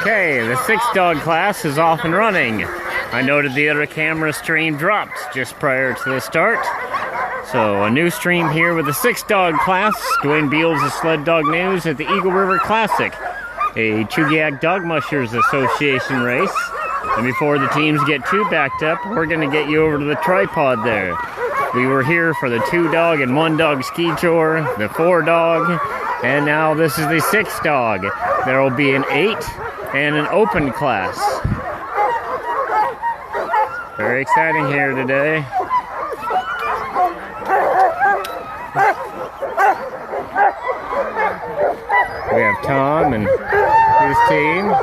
Okay, the 6-dog class is off and running. I noted the other camera stream dropped just prior to the start. So a new stream here with the 6-dog class. Dwayne Beals of Sled Dog News at the Eagle River Classic, a Chugiak Dog Mushers Association race. And before the teams get too backed up, we're going to get you over to the tripod there. We were here for the 2-dog and 1-dog ski tour, the 4-dog, and now this is the 6-dog. There will be an 8 and an open class. Very exciting here today. We have Tom and his team.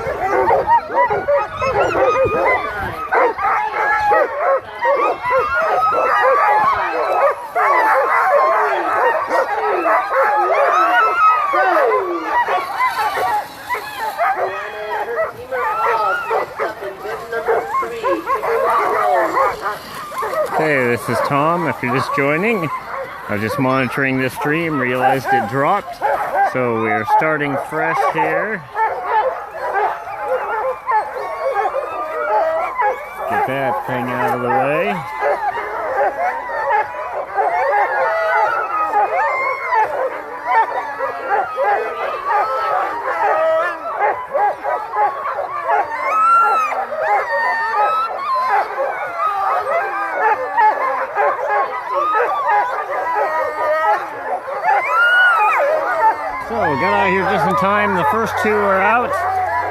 Okay, this is Tom. If you're just joining, I was just monitoring this stream, realized it dropped, so we're starting fresh here. Get that thing out of the way. So, got out here just in time. The first 2 are out.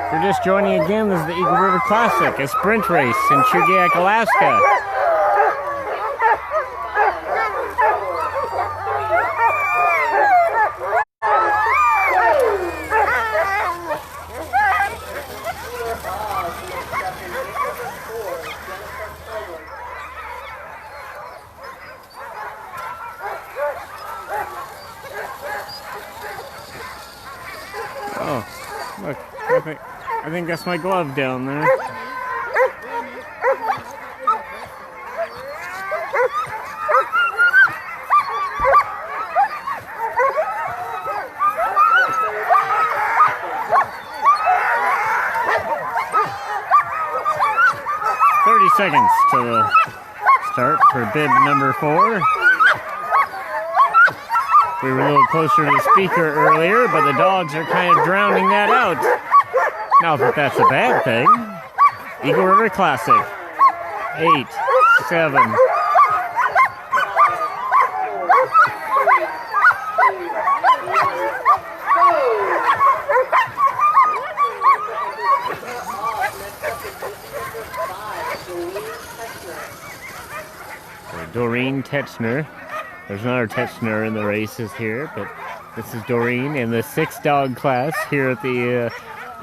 If you're just joining again, this is the Eagle River Classic, a sprint race in Chugiak, Alaska. Oh, look, I think that's my glove down there. Seconds to the start for bib number 4. We were a little closer to the speaker earlier, but the dogs are kind of drowning that out. Not that that's a bad thing. Eagle River Classic. 8, 7. Doreen Tetchner. There's another Tetchner in the races here, but this is Doreen in the 6-dog class here at the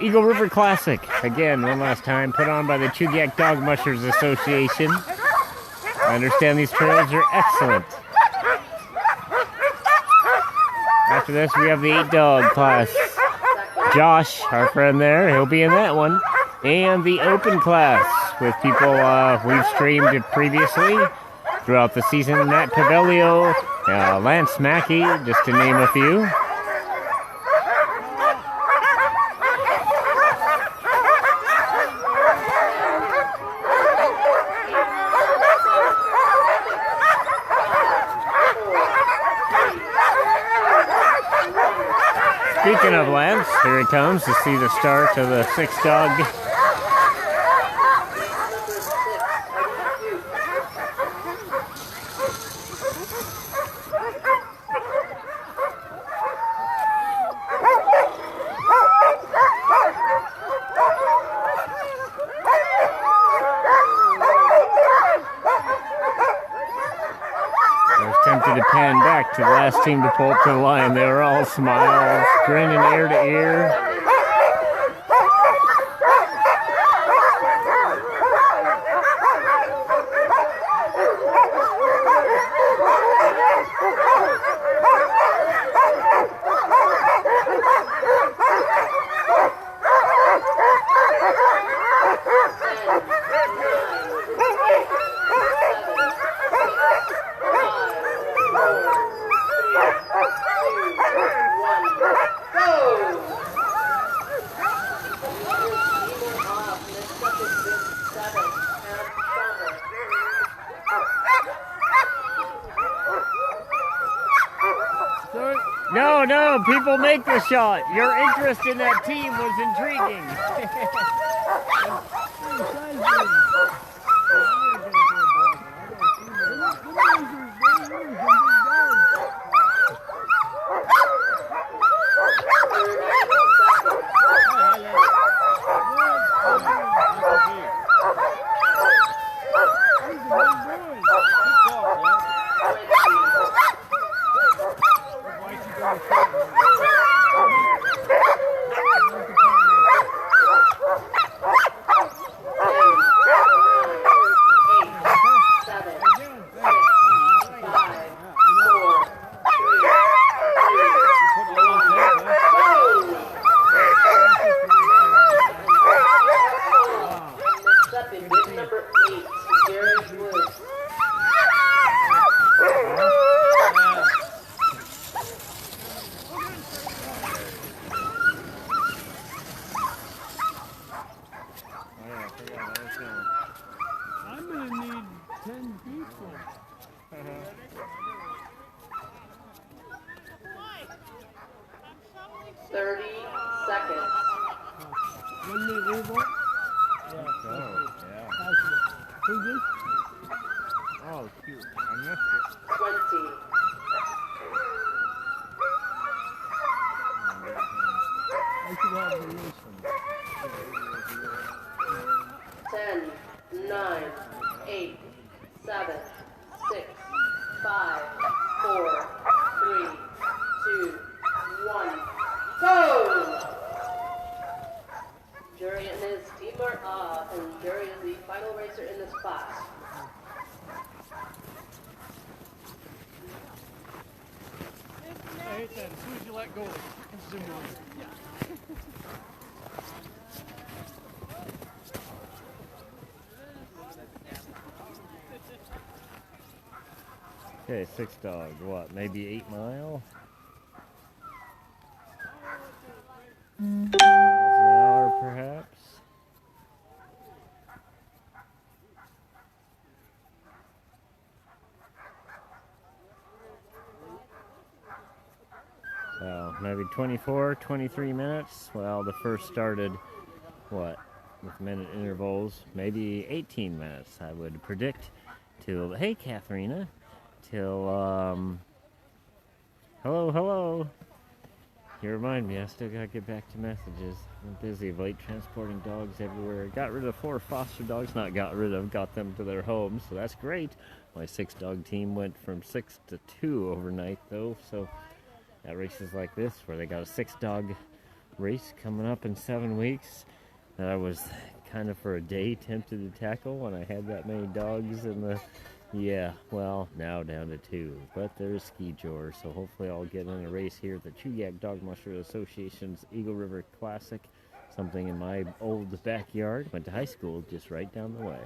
Eagle River Classic. Again, one last time, put on by the Chugiak Dog Mushers Association. I understand these trails are excellent. After this, we have the 8-dog class. Josh, our friend there, he'll be in that one. And the open class with people we've streamed it previously throughout the season. Matt Paveglio, Lance Mackey, just to name a few. Speaking of Lance, here it comes to see the start of the 6-dog. Tempted to pan back to the last team to pull up to the line. They were all smiles, grinning ear to ear. No, no, people make the shot. Your interest in that team was intriguing. I'm gonna need 10 people. 30 seconds. 1 minute revolt? Yeah. Who's this? Oh, cute. I missed it. 20. I should have the race one. 10, 9, 8, 7, 6, 5, 4, 3, 2, 1, go! Jury and his team are off, and Jury is the final racer in this class. I hate that. As soon as you let go, it's zoom in. Okay, 6 dog. What? Maybe 8 mile? 8 miles an hour, perhaps. So maybe 24, 23 minutes. Well, the first started, what, with minute intervals, maybe 18 minutes, I would predict, till, hey, Katharina, till, hello. You remind me, I still gotta get back to messages. I'm busy of late transporting dogs everywhere. Got rid of 4 foster dogs, got them to their homes, so that's great. My 6 dog team went from 6 to 2 overnight, though, so at races like this, where they got a 6 dog race coming up in 7 weeks, that I was kind of for a day tempted to tackle when I had that many dogs in the, yeah, well, now down to 2. But there's ski chores, so hopefully I'll get in a race here at the Chugiak Dog Musher Association's Eagle River Classic, something in my old backyard. Went to high school just right down the way.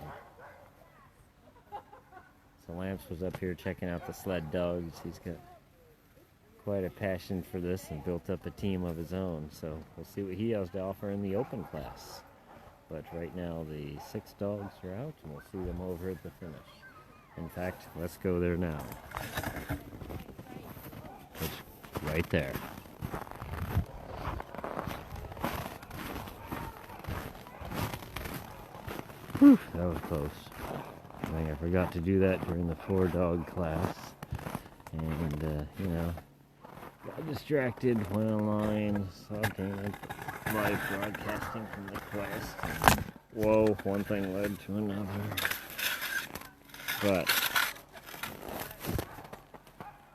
So Lance was up here checking out the sled dogs. He's got quite a passion for this and built up a team of his own, so we'll see what he has to offer in the open class. But right now the 6 dogs are out, and we'll see them over at the finish. In fact, let's go there now. It's right there. Whew, that was close. I think I forgot to do that during the 4 dog class, and you know, got distracted, went online, saw Dana live broadcasting from the quest. And whoa, one thing led to another. But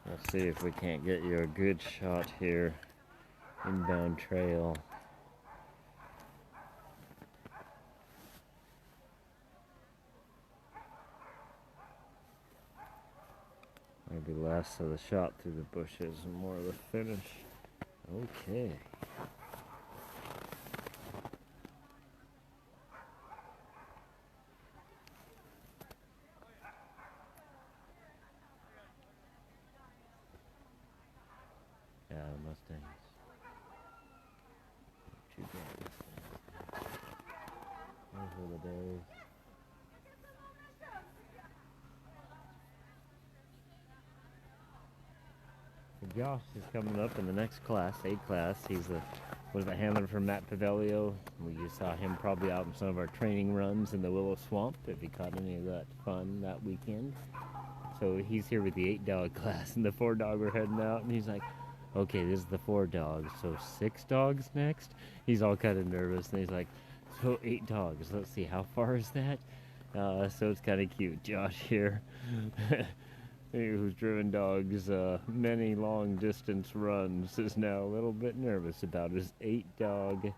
we'll see if we can't get you a good shot here. Inbound trail. Maybe less of the shot through the bushes and more of the finish. Okay. Yeah, Mustangs. Too bad. Those were the days. Josh is coming up in the next class, A class. He's was the handler for Matt Paveglio. We just saw him probably out in some of our training runs in the Willow Swamp, if he caught any of that fun that weekend. So he's here with the 8-dog class, and the 4-dog are heading out, and he's like, okay, this is the 4 dogs, so 6 dogs next? He's all kind of nervous, and he's like, so 8 dogs, let's see, how far is that? So it's kind of cute. Josh here, who's driven dogs many long distance runs, is now a little bit nervous about his 8-dog,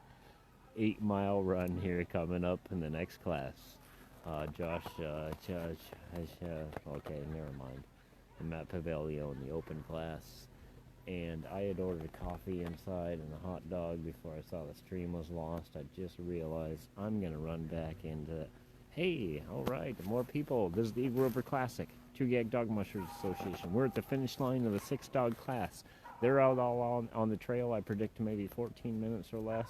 8-mile run here coming up in the next class. Josh, okay, never mind. And Matt Paveglio in the open class. And I had ordered a coffee inside and a hot dog before I saw the stream was lost. I just realized I'm going to run back into, hey, all right, more people. This is the Eagle River Classic, Chugiak Dog Mushers Association. We're at the finish line of the 6-dog class. They're out all on the trail, I predict maybe 14 minutes or less.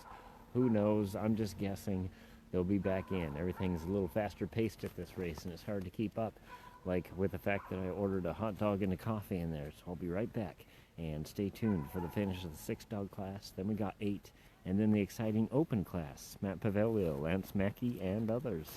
Who knows? I'm just guessing. They'll be back in. Everything's a little faster paced at this race, and it's hard to keep up, like with the fact that I ordered a hot dog and a coffee in there. So I'll be right back. And stay tuned for the finish of the 6-dog class. Then we got 8, and then the exciting open class. Matt Paveglio, Lance Mackey, and others.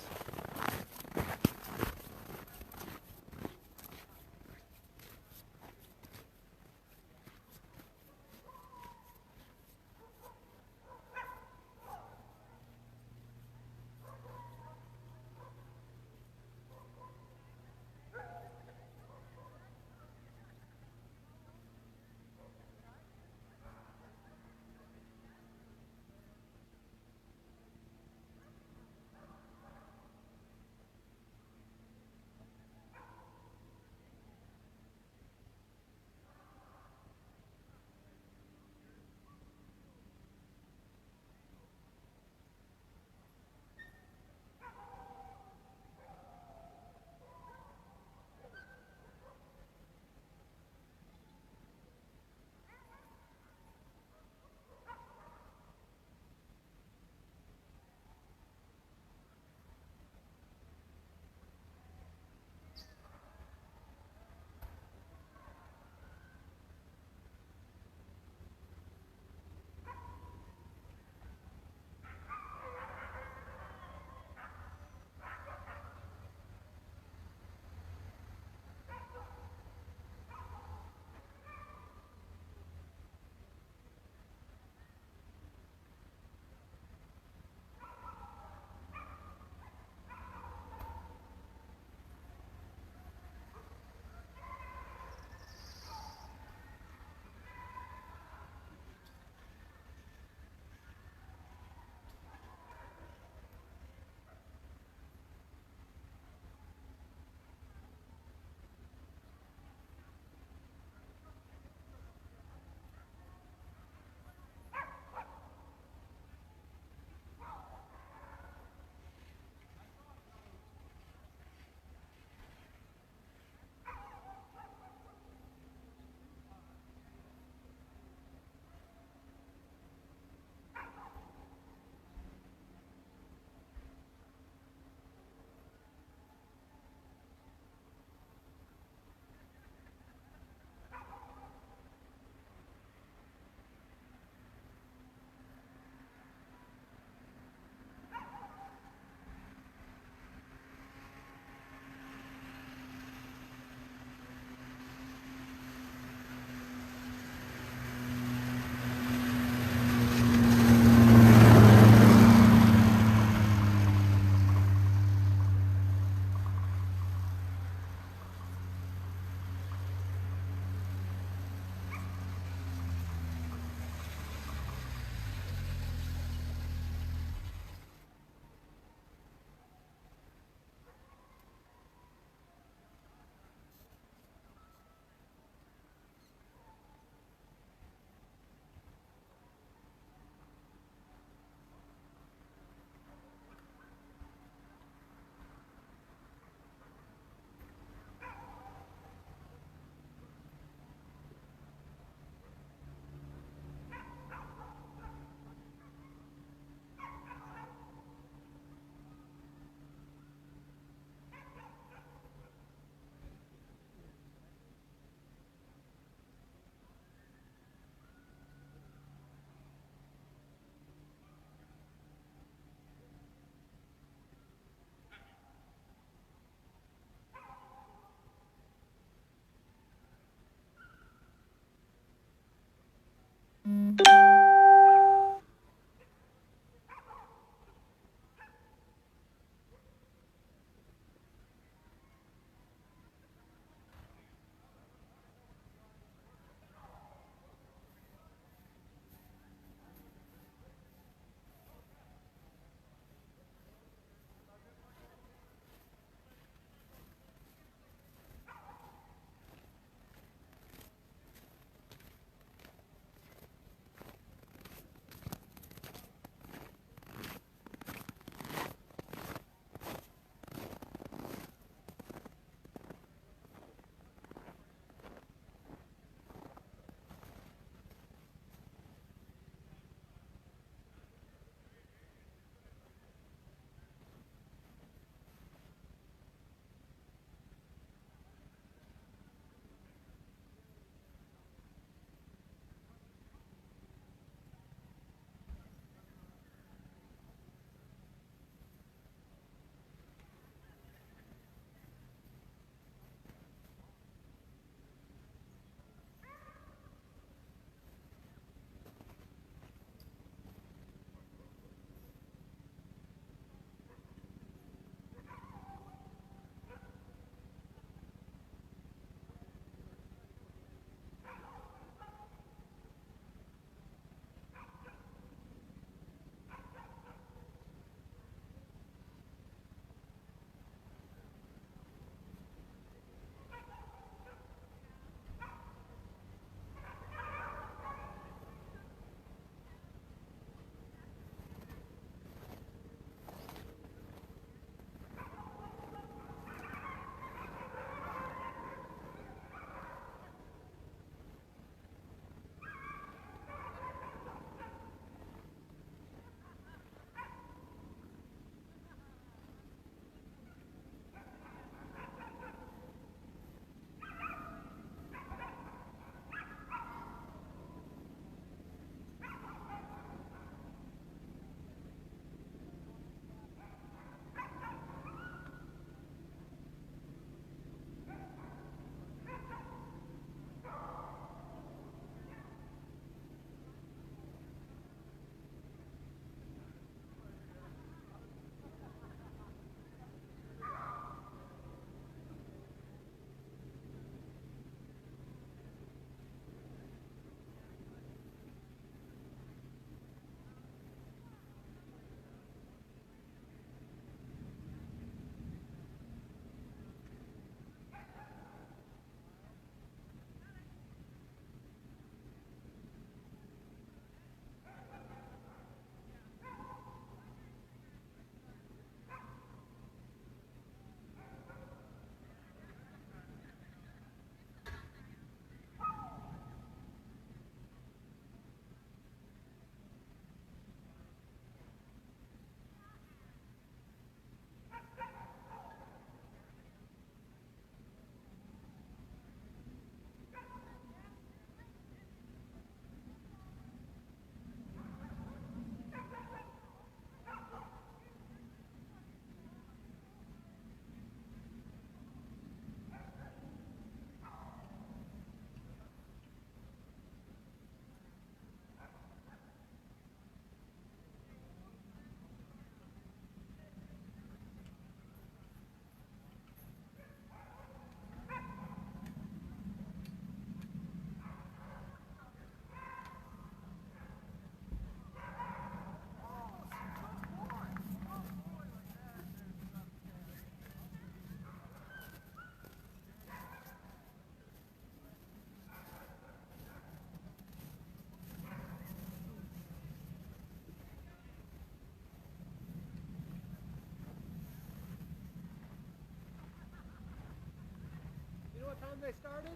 they started?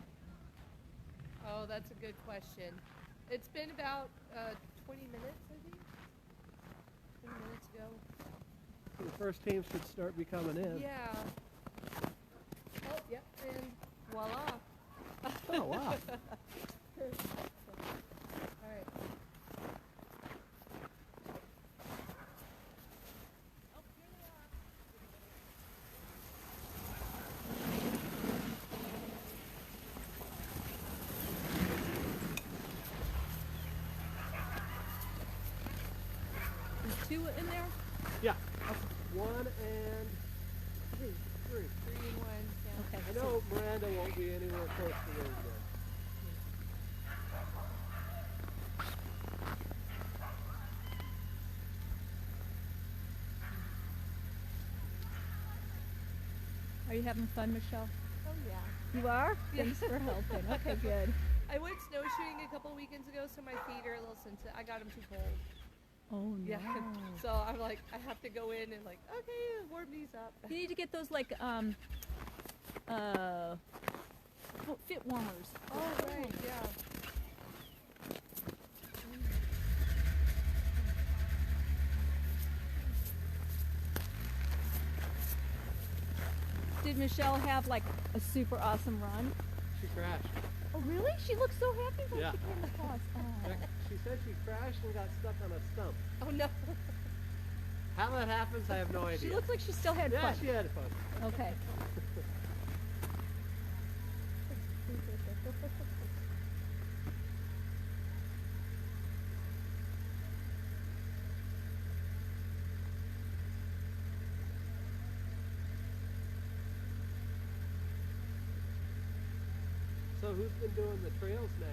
Oh, that's a good question. It's been about 20 minutes, I think. 20 minutes ago. So the first team should start be coming in. Yeah. Oh, yep, and voila. Oh, wow. All right. There's 2 in there? Yeah. 1 and 3. 3. 3 and 1. Yeah. Okay. I know Miranda won't be anywhere close to those yet. Are you having fun, Michelle? Oh, yeah. You are? Thanks for helping. Okay, good. I went snowshoeing a couple weekends ago, so my feet are a little sensitive. I got them too cold. Oh, no. Yeah. So I'm like, I have to go in and like, okay, warm these up. You need to get those like fit warmers. Oh, right, yeah. Did Michelle have like a super awesome run? She crashed. Oh, really? She looked so happy when Yeah. she came across. Oh. She said she crashed and got stuck on a stump. Oh, no. How that happens, I have no idea. She looked like she still had Yeah, fun. she had fun. Okay. So who's been doing the trails now?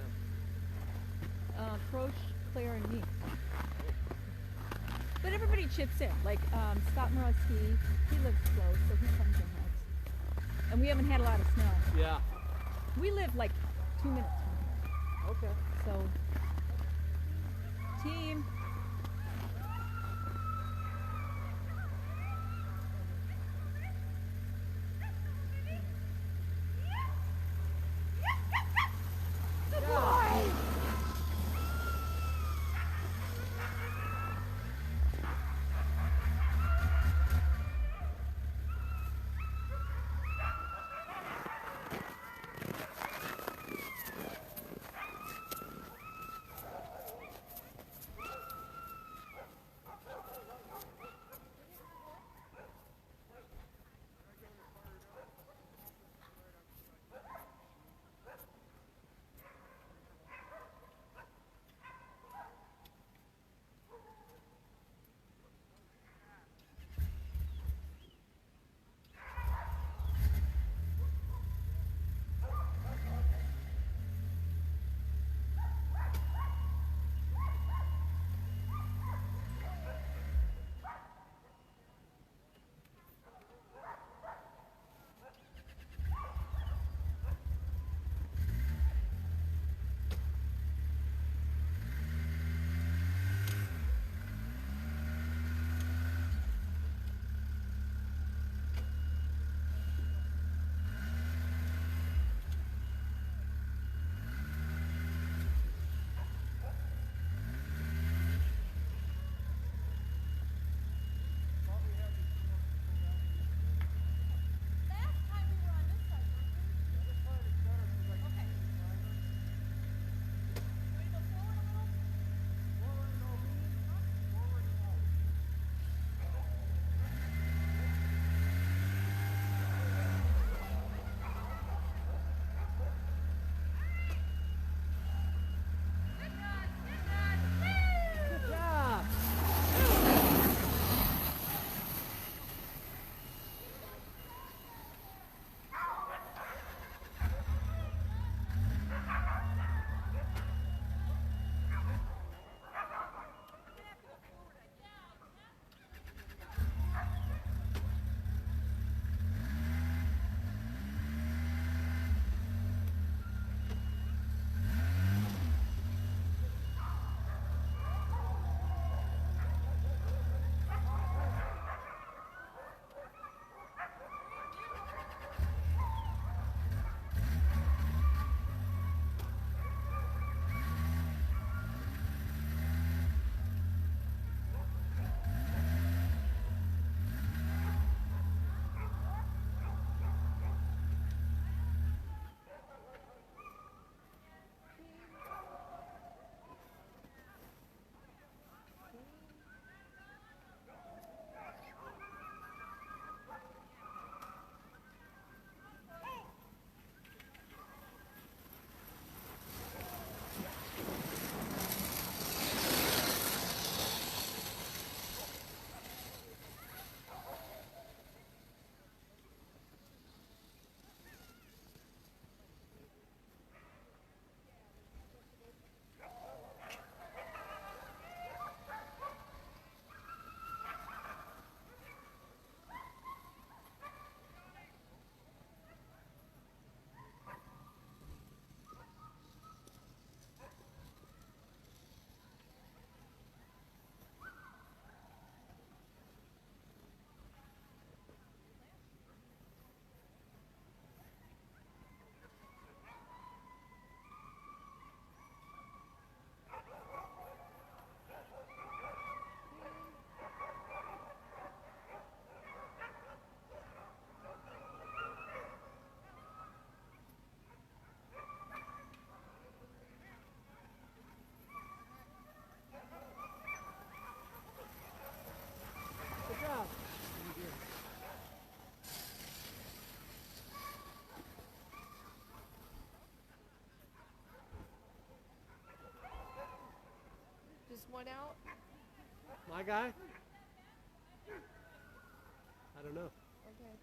Croach, Claire, and me. But everybody chips in. Like Scott Morosky, he lives close, so he comes and helps. And we haven't had a lot of snow. Yeah. We live like 2 minutes from here. Okay. So, team. Good boy! Just one out? My guy? I don't know. Okay.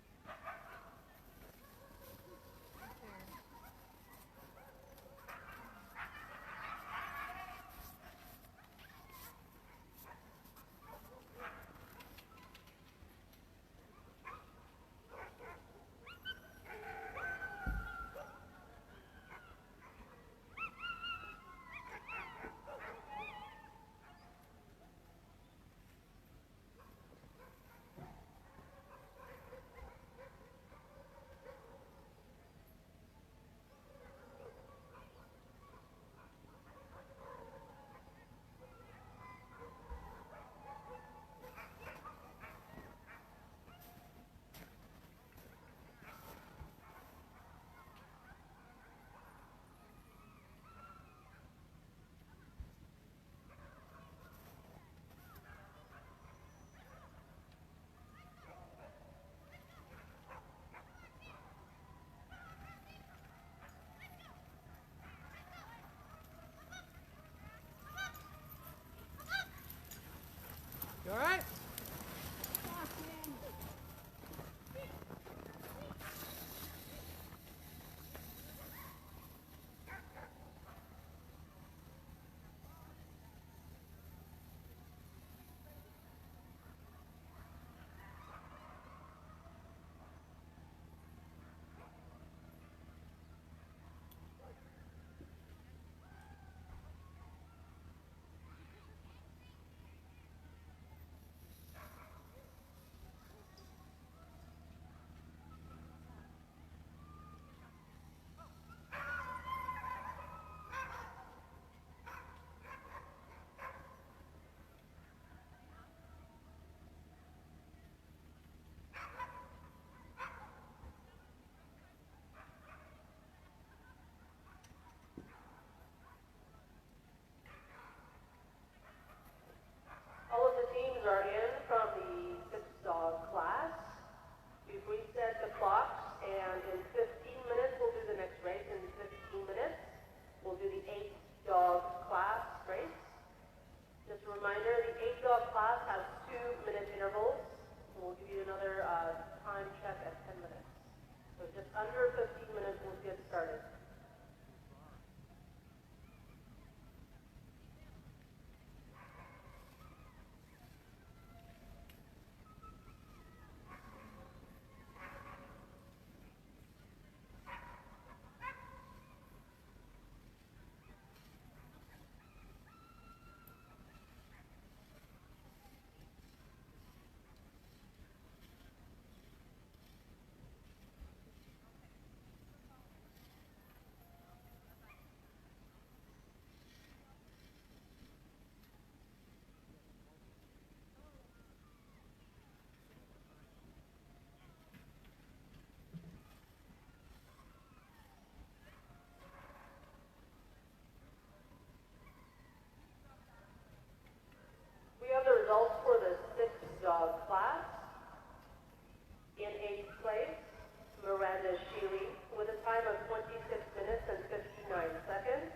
You all right? All of the teams are in from the 6-dog class. We've reset the clocks, and in 15 minutes we'll do the next race. In 15 minutes we'll do the 8-dog class race. Just a reminder, the 8-dog class has 2-minute intervals. We'll give you another time check at 10 minutes. So just under 15 minutes we'll get started. We have the results for the 6-dog class. In 8th place, Miranda Sheely with a time of 26 minutes and 59 seconds.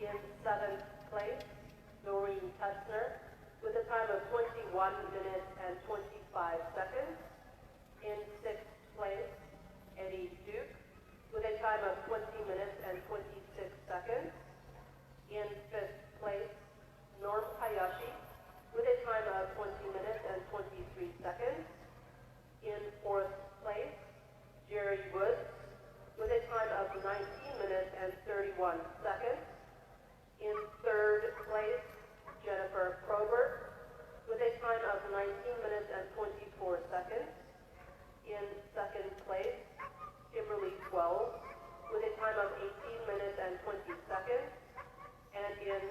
In 7th place, Doreen Tessner with a time of 21 minutes and 25 seconds. In 6th place, Eddie Duke with a time of 20 minutes and 26 seconds. In 5th place, Norm Hayashi with a time of 20 minutes and 23 seconds. In 4th place, Jerry Woods with a time of 19 minutes and 31 seconds. In 3rd place, Jennifer Probert with a time of 19 minutes and 24 seconds. In 2nd place, Kimberly Wells with a time of 18 minutes and 20 seconds. And in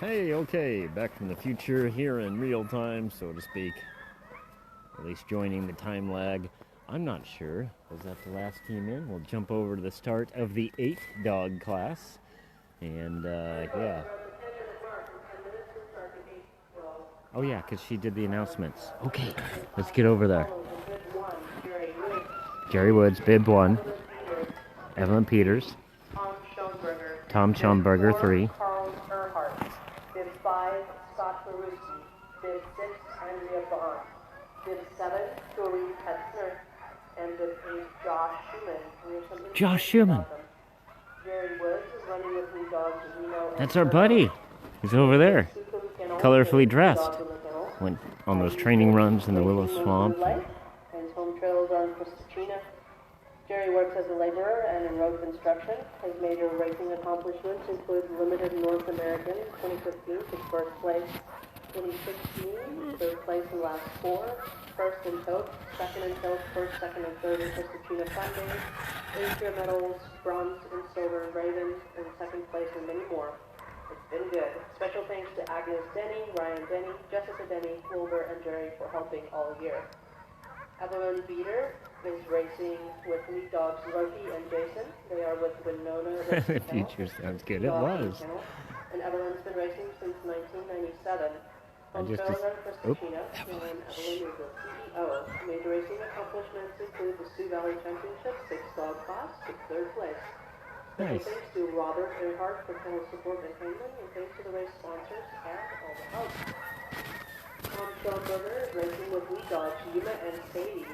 Hey, okay, back from the future here in real time, so to speak. At least joining the time lag. I'm not sure. Was that the last team in? We'll jump over to the start of the 8-dog class. And, yeah. Oh, yeah, because she did the announcements. Okay, let's get over there. Jerry Woods, bib 1. Evelyn Peters. Tom Schomburger, 3. Carl Earhart. Bib 5, Scott Marucci. Bib 6, Andrea Bond. Bib 7, Doreen Petzner. And bib 8, Josh Schumann. Josh Schumann. Jerry Woods is running with new dogs Reno and That's our buddy. He's over there, colorfully dressed. Went on those training runs in the Willow Swamp. His home trails are in Christina. Jerry works as a laborer and in road construction. His major racing accomplishments include Limited North American 2015, his first place, 2016, third place in the last 4, first in tote, second in tote, first, second, and third in Christina Sunday, Asia medals, bronze and silver in Raven, and second place in many more. It's been good. Special thanks to Agnes Denny, Ryan Denny, Jessica Denny, Wilbur, and Jerry for helping all year. Evelyn Beater is racing with lead dogs Loki and Jason. They are with Winona The future sounds good. It was. And Evelyn's been racing since 1997. Home trails are Christina, and Evelyn is the CEO. Major racing accomplishments include the Sioux Valley Championship 6-dog class, 3rd place. Nice. Thanks to Robert Earhart for kennel support and handling, and thanks to the race sponsors and all the help. Tom Schoenberger is racing with lead dogs Yuma and Sadie.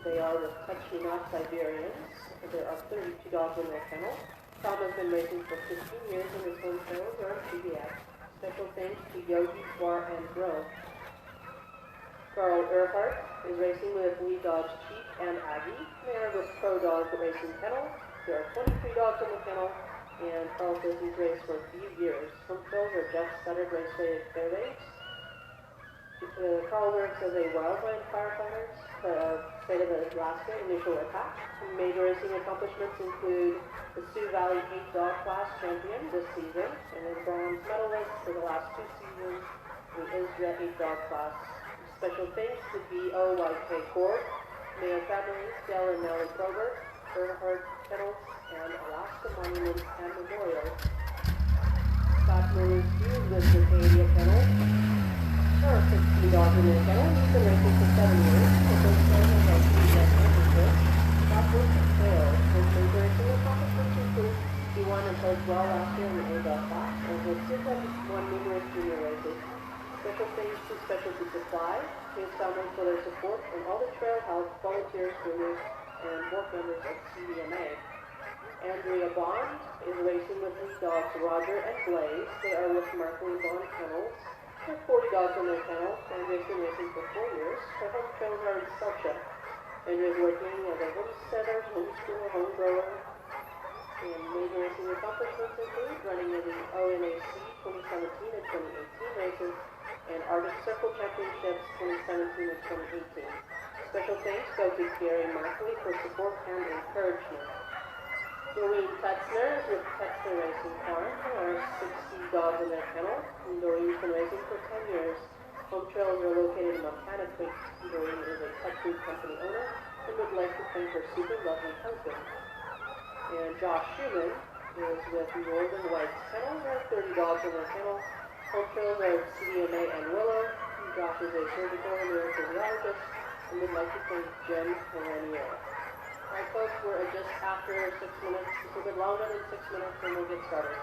They are with Touch-Me-Not Siberians. There are 32 dogs in their kennel. Tom has been racing for 15 years, and his home trails are in Chugiak. Special thanks to Yogi, Swar, and Grove. Carl Earhart is racing with lead dogs Chief and Aggie. They are with Pro Dog Racing Kennel. There are 23 dogs in the kennel, and Carl says he's raced for a few years. Home trails are Jeff Sutter Raceway at Fairbanks. Carl works as a wildland firefighter, state of Alaska, initial attack. Major racing accomplishments include the Sioux Valley 8-dog class champion this season, and a bronze medalist for the last 2 seasons in the Israel 8-dog class. Special thanks to BOYK Court, Mayo Family, Dale and Nellie Kroger, Earhart Kennels, and Alaska Monuments and Memorials. Scott Marucci is with the Acadia Kennel. There are 16 dogs in their kennel. He's been racing for 7 years. The first time was our CDMA championship. Scott Marucci failed. His major racing accomplishments include he won and played well last year in the A-dog class, and his sister won numerous junior races. Special thanks to Specialty Supply, his family for their support, and all the trail health, volunteers, groomers, and board members of CDMA. Andrea Bond is racing with lead dogs Roger and Blaze. They are with Markley Bond Kennels. There are 40 dogs in their kennel. Andrea's been racing for 4 years. Her home trails are in Selsha. Andrea's working as a homesteader, homeschooler, home grower. And major racing accomplishments include running in the ONAC 2017 and 2018 races and Arctic Circle Championships 2017 and 2018. Special thanks go to Gary Markley for support and encouragement. Doreen Petzner is with Petzner Racing Farm. There are 60 dogs in their kennel, and Doreen's been racing for 10 years. Home trails are located in Montana Creek. Doreen is a pet food company owner and would like to thank her super lovely husband. And Josh Schumann is with Northern White's Kennel. There are 30 dogs in their kennel. Home trails are CDMA and Willow. Josh is a surgical neurophysiologist and would like to thank Jen Lanier. Alright folks, we're just after 6 minutes, just a bit longer than 6 minutes, and we'll get started.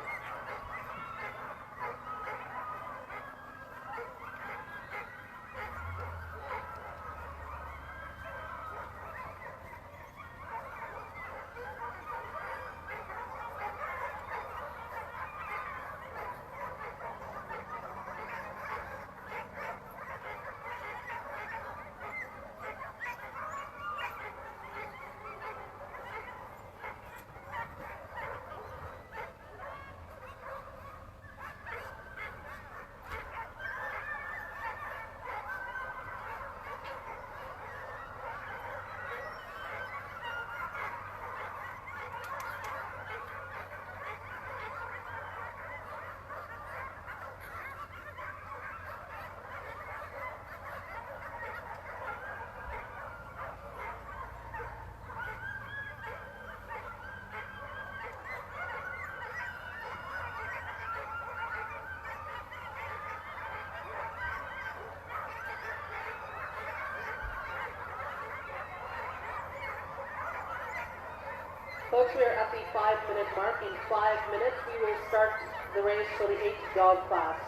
Folks, we are at the 5-minute mark. In 5 minutes, we will start the race for the 8-dog class.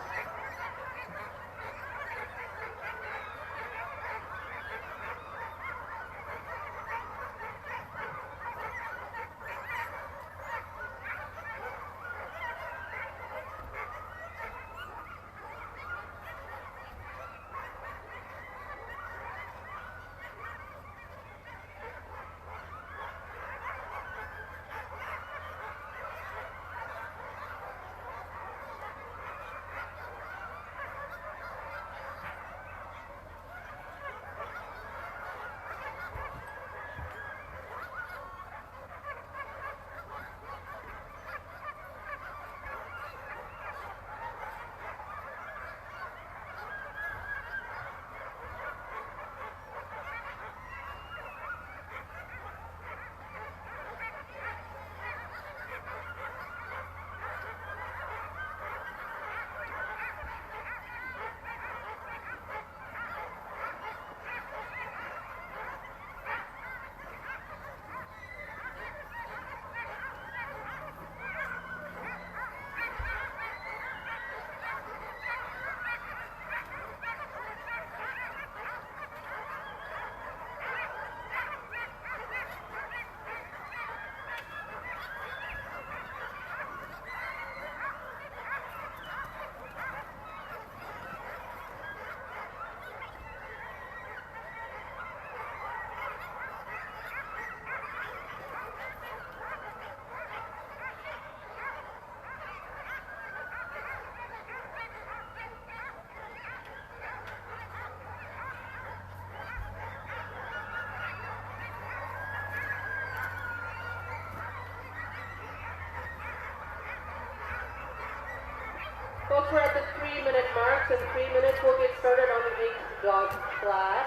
Folks, we're at the 3-minute mark. In 3 minutes, we'll get started on the 8-dog class.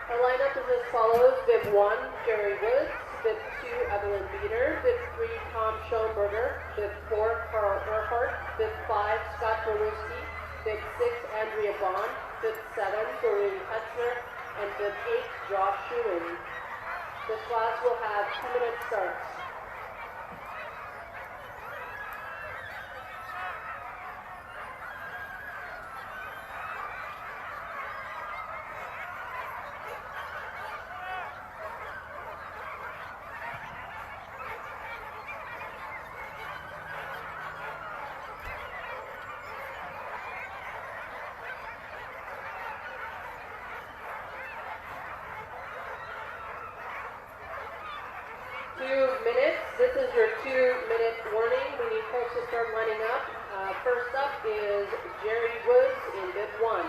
Our lineup is as follows. Bib 1, Jerry Woods. Bib 2, Evelyn Beater. Bib 3, Tom Schoenberger. Bib 4, Carl Earhart. Bib 5, Scott Borowski. Bib 6, Andrea Bond. Bib 7, Doreen Hetzner. And Bib 8, Josh Schumann. This class will have 2-minute starts. This is your 2-minute warning. We need folks to start lining up. First up is Jerry Woods in bib 1.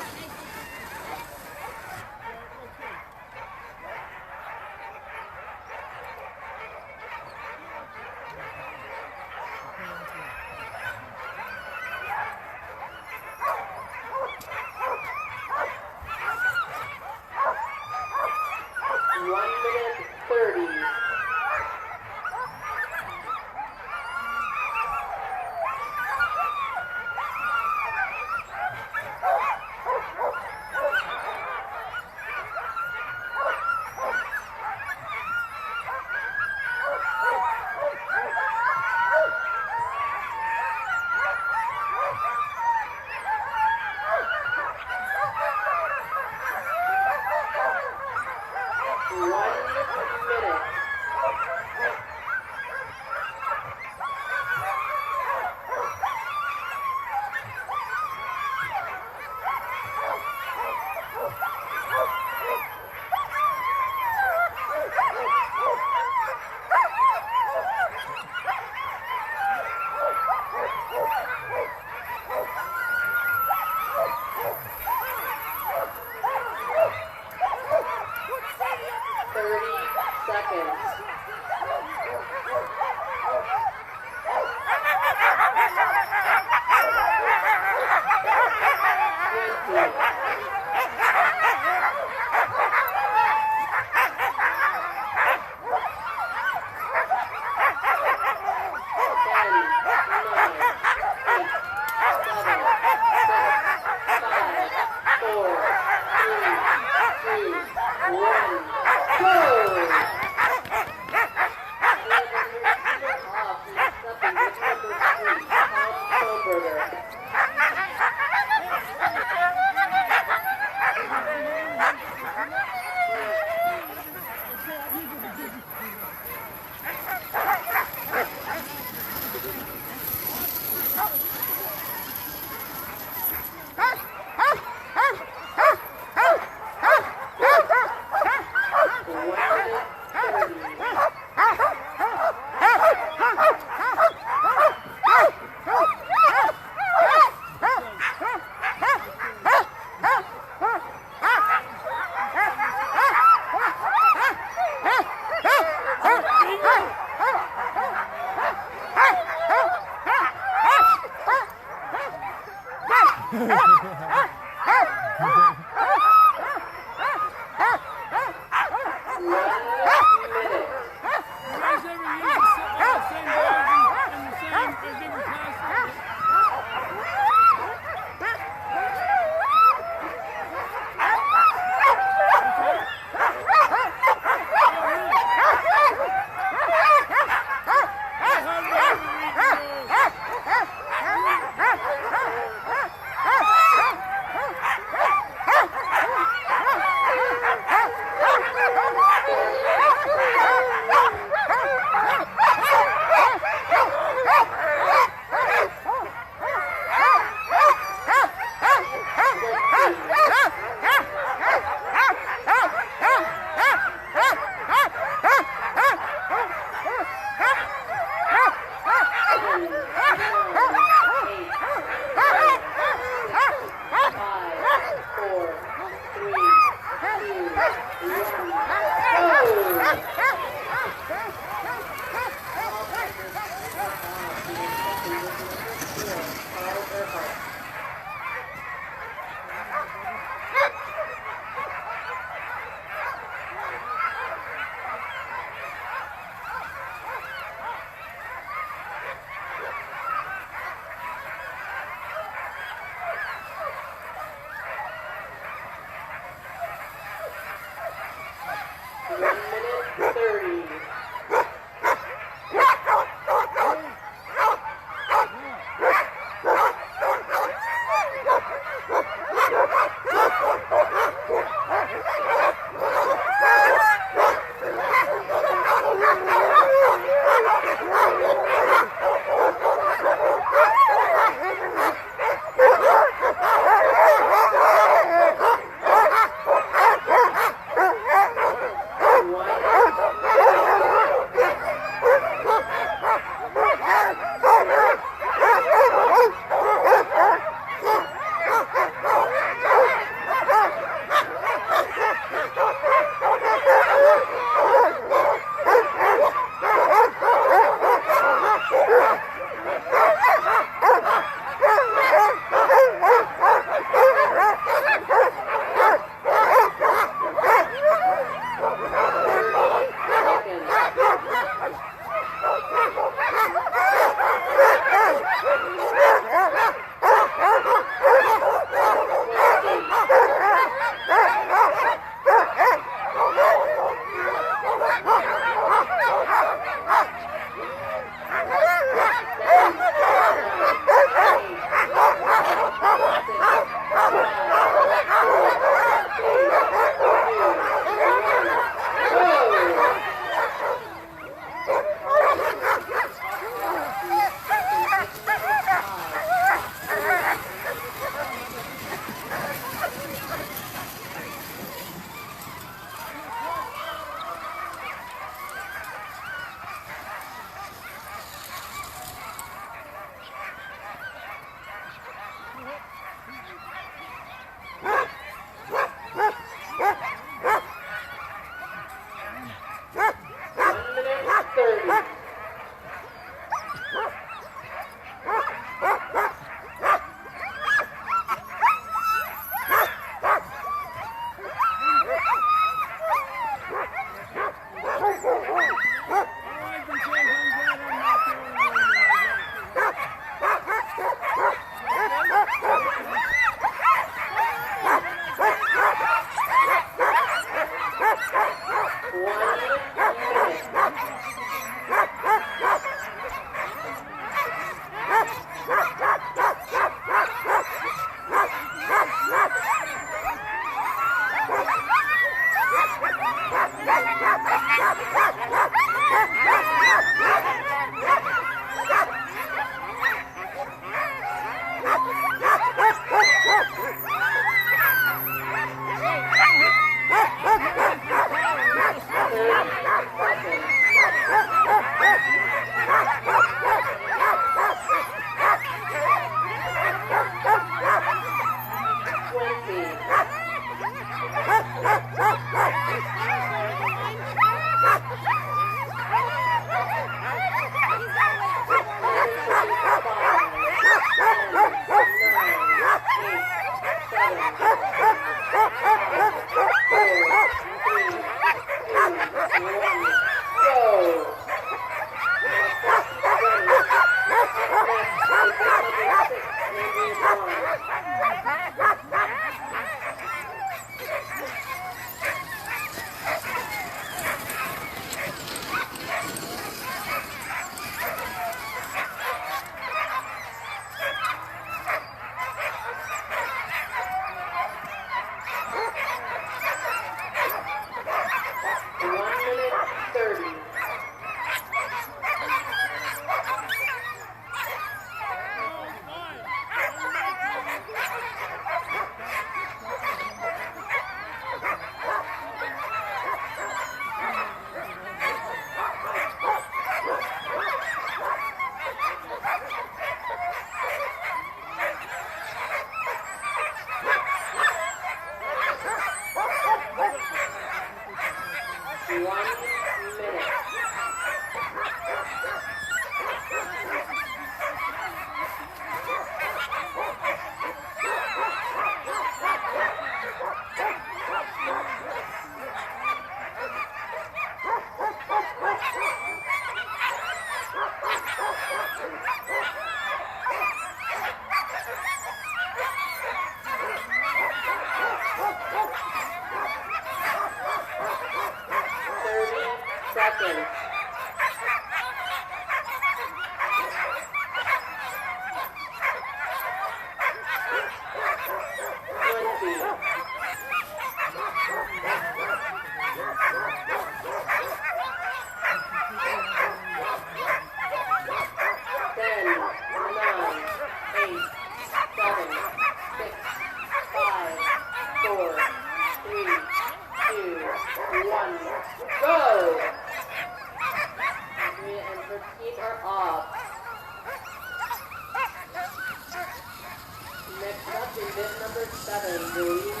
Bid number 7, Dwayne.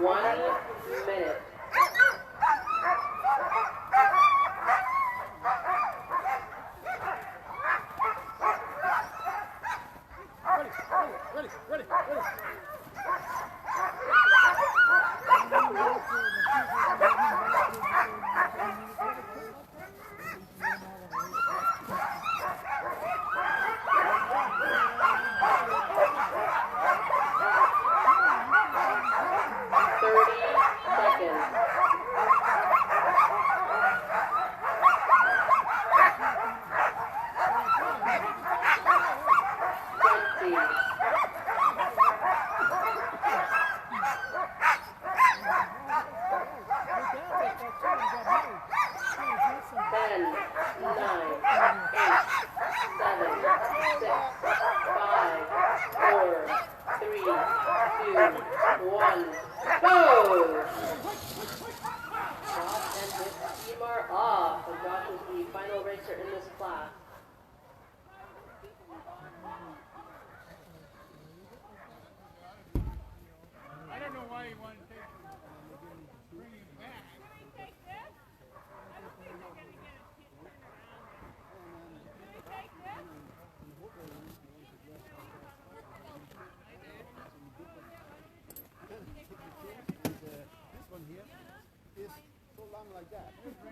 1:30.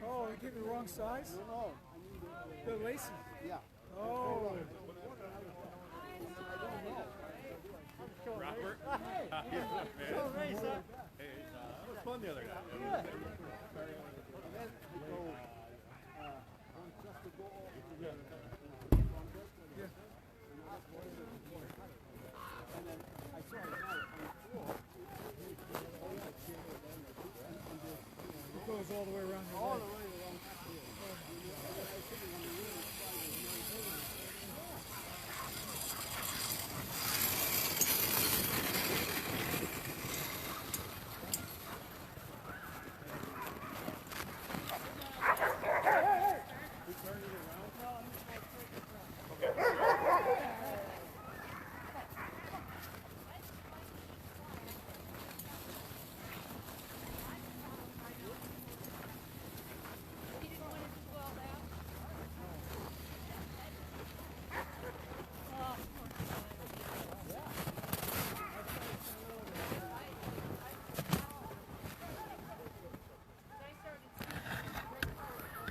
Oh, you gave me the wrong size? No. The laces? Yeah. Oh. Robert? Hey. Hey, Race, huh? that was fun the other night. Yeah. It goes all the way around your leg.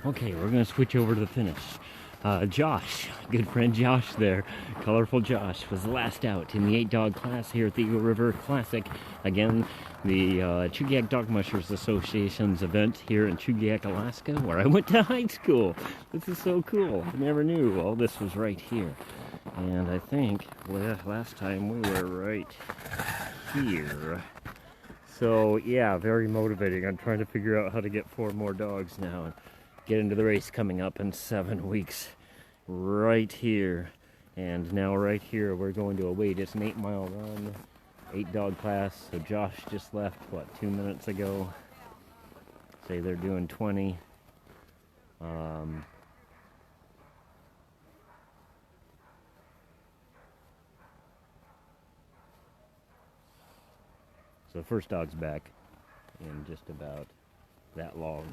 Okay, we're going to switch over to the finish. Josh, good friend Josh there, colorful Josh, was the last out in the 8-dog class here at the Eagle River Classic. Again, the Chugiak Dog Mushers Association's event here in Chugiak, Alaska, where I went to high school. This is so cool. I never knew all this was right here. And I think, well, last time we were right here. So, yeah, very motivating. I'm trying to figure out how to get 4 more dogs now and get into the race coming up in 7 weeks. Right here. And now right here we're going to a wait. It's an 8-mile run, 8-dog class. So Josh just left, what, 2 minutes ago? Say they're doing 20. So the first dog's back in just about that long.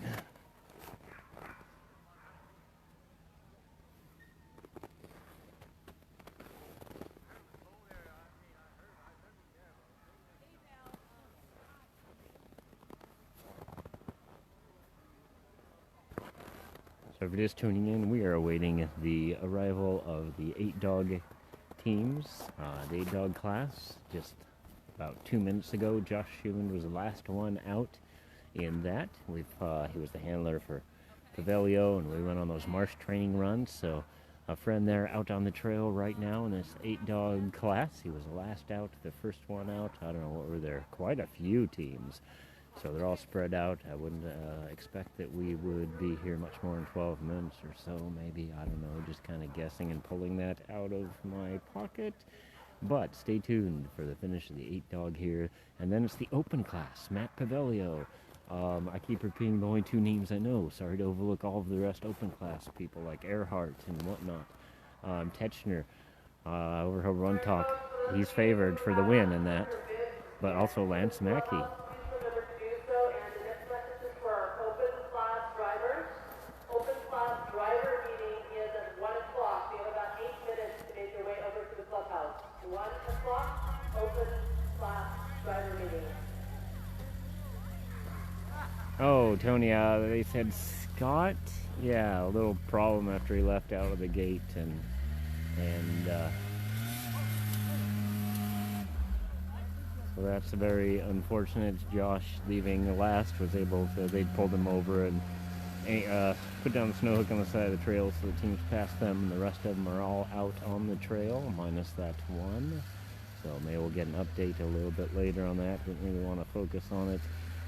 So if you're just tuning in, we are awaiting the arrival of the 8-dog teams, the 8-dog class. Just about 2 minutes ago, Josh Schumann was the last one out in that. He was the handler for Paveglio, and we went on those marsh training runs. So a friend there out on the trail right now in this 8-dog class. He was the last out, the first one out. I don't know what were there, quite a few teams. So they're all spread out. I wouldn't expect that we would be here much more than 12 minutes or so, maybe. I don't know, just kind of guessing and pulling that out of my pocket. But stay tuned for the finish of the 8-dog here. And then it's the open class, Matt Paveglio. I keep repeating the only 2 names I know. Sorry to overlook all of the rest open class people like Earhart and whatnot. Techner, over Run Talk, he's favored for the win in that. But also Lance Mackey. Oh, Tony, they said Scott, yeah, a little problem after he left out of the gate, and so that's very unfortunate. Josh leaving last was able to, they pulled him over and put down the snow hook on the side of the trail so the teams passed them, and the rest of them are all out on the trail, minus that one. So maybe we'll get an update a little bit later on that. Didn't really want to focus on it.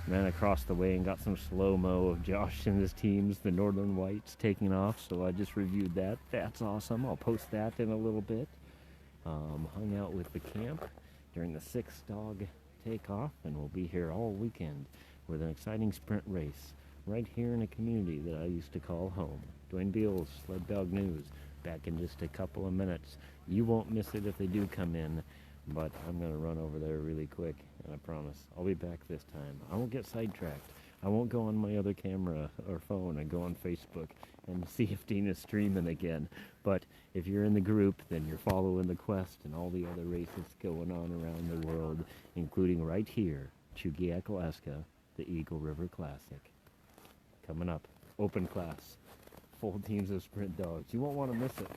Ran across the way and got some slow-mo of Josh and his teams, the Northern Whites, taking off. So I just reviewed that. That's awesome. I'll post that in a little bit. Hung out with the camp during the 6-dog takeoff, and we'll be here all weekend with an exciting sprint race right here in a community that I used to call home. Dwayne Beals, Sled Dog News, back in just a couple of minutes. You won't miss it if they do come in. But I'm going to run over there really quick, and I promise I'll be back this time. I won't get sidetracked. I won't go on my other camera or phone and go on Facebook and see if Dina's streaming again. But if you're in the group, then you're following the quest and all the other races going on around the world, including right here, Chugiak, Alaska, the Eagle River Classic. Coming up, open class, full teams of sprint dogs. You won't want to miss it.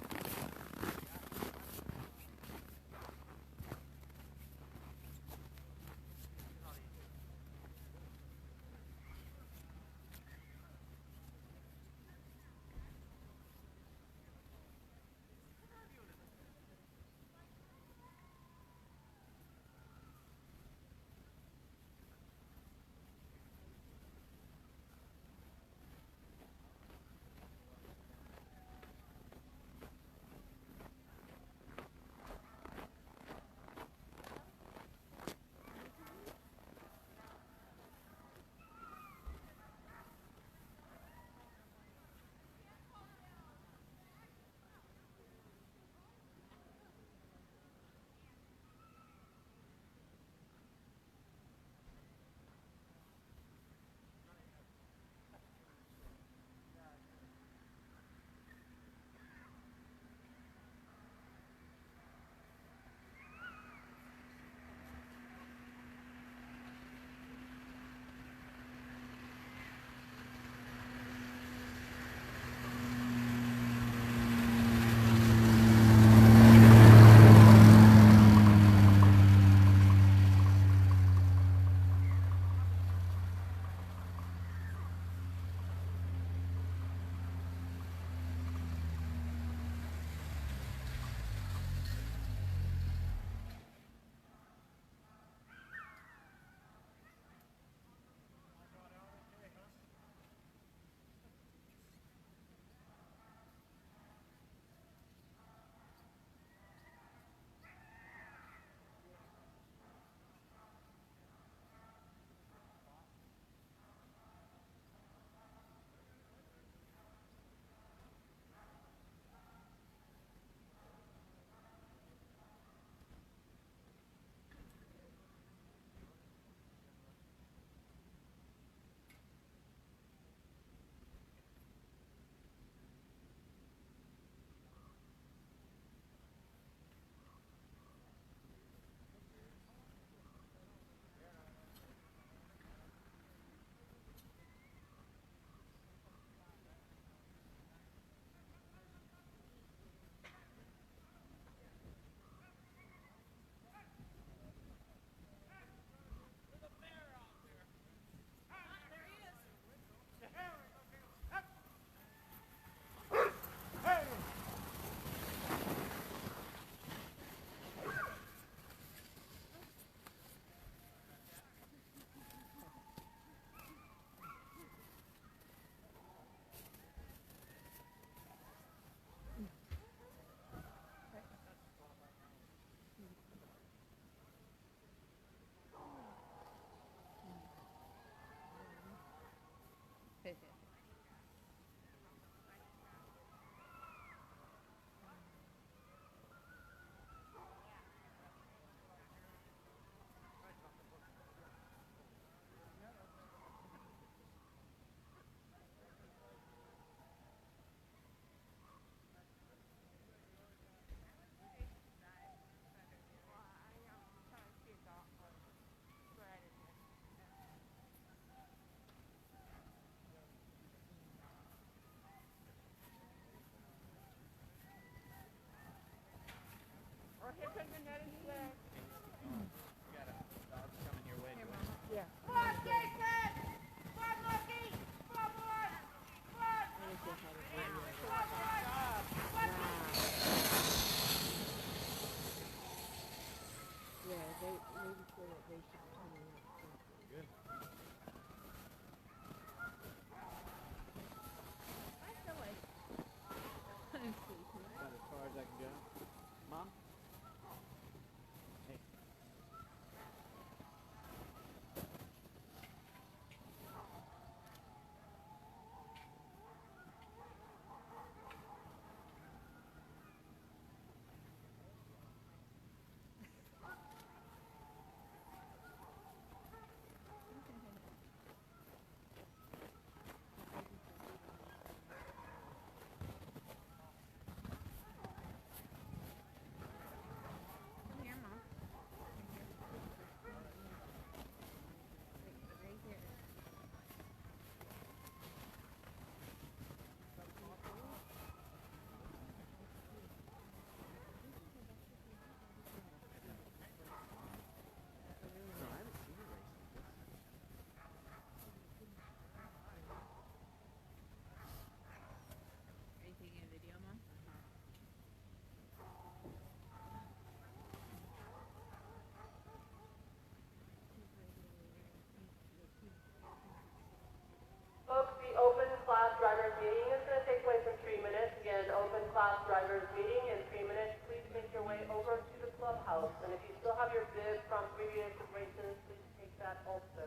drivers meeting is going to take place in 3 minutes. Again, open class drivers meeting in 3 minutes. Please make your way over to the clubhouse. And if you still have your bib from previous races, please take that also.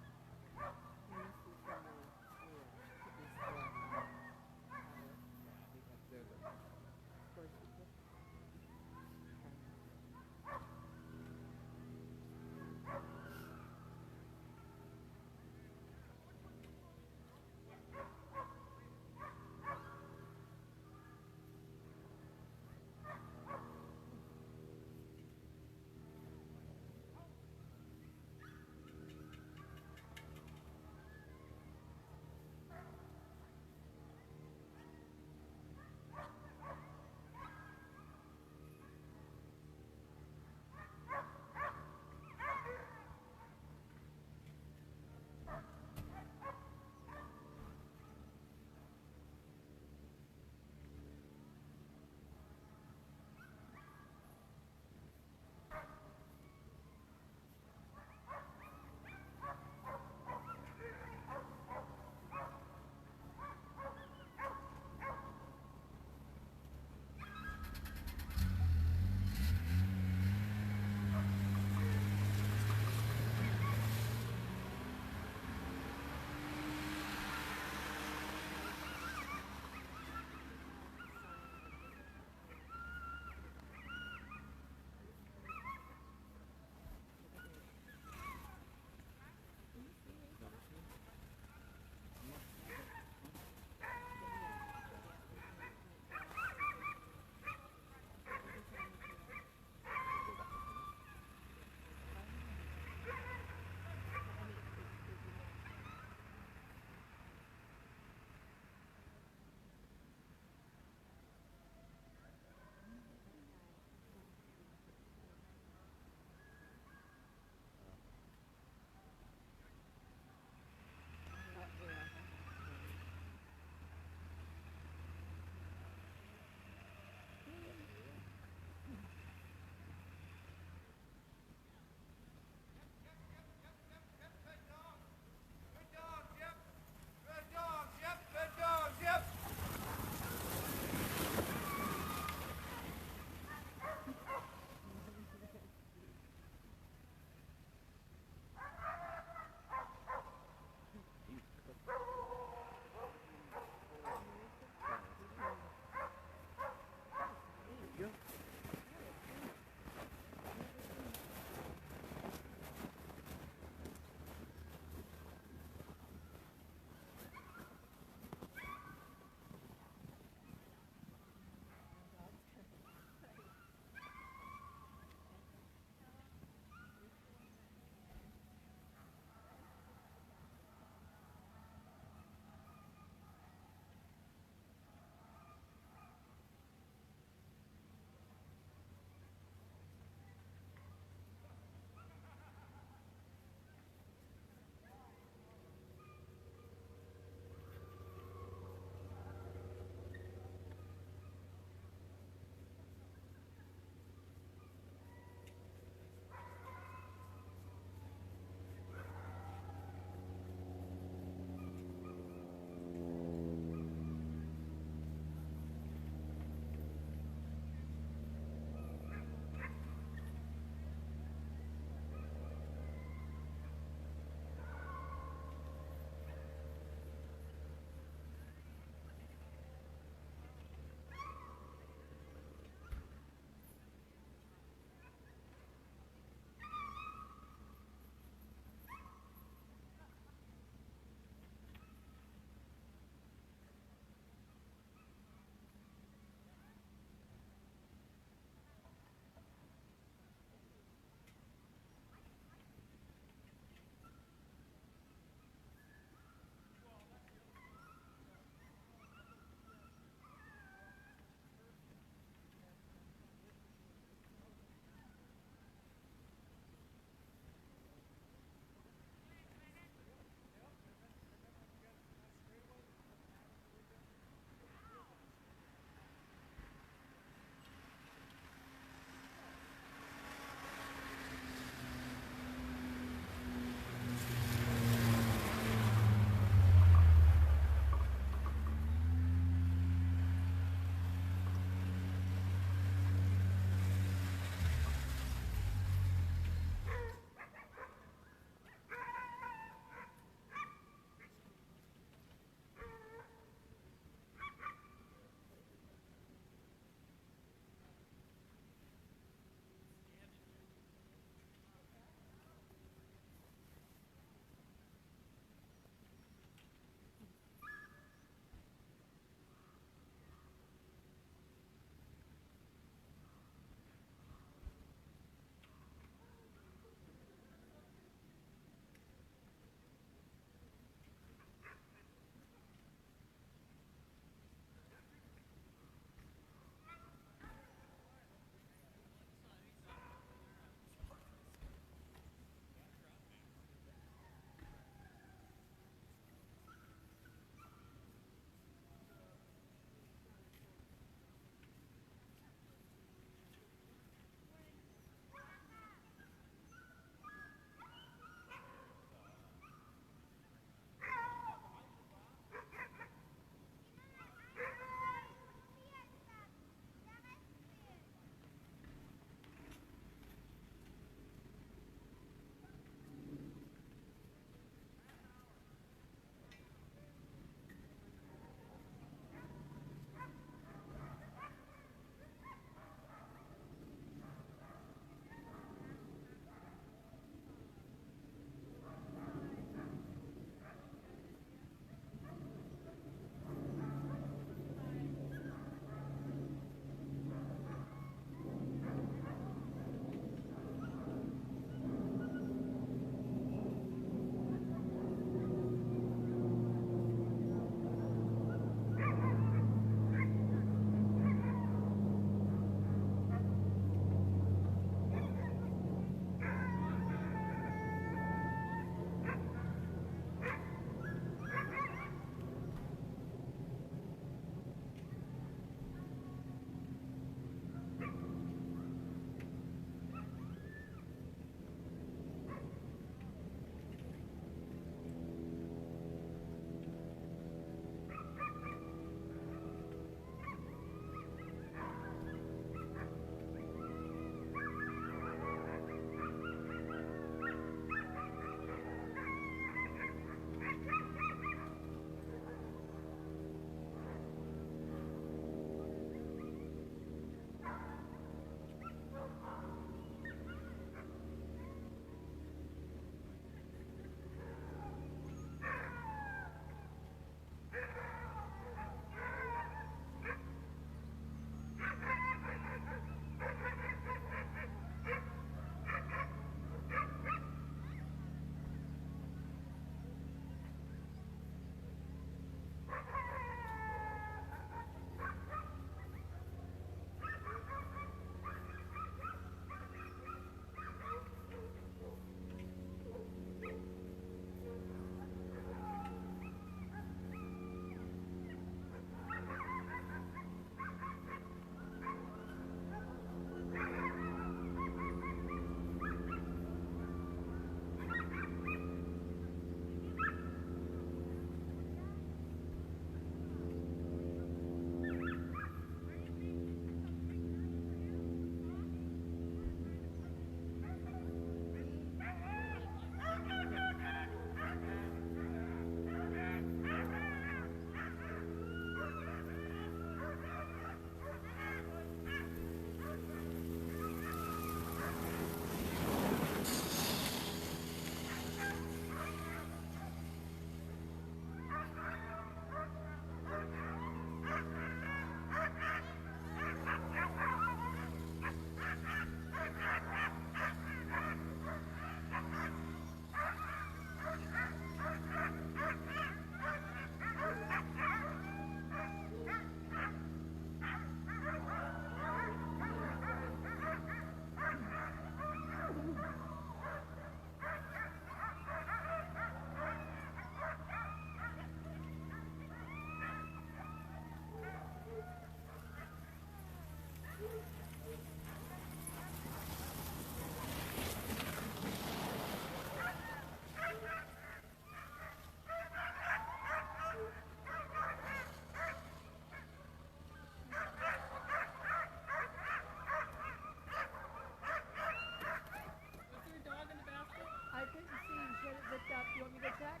up. You want me to go check?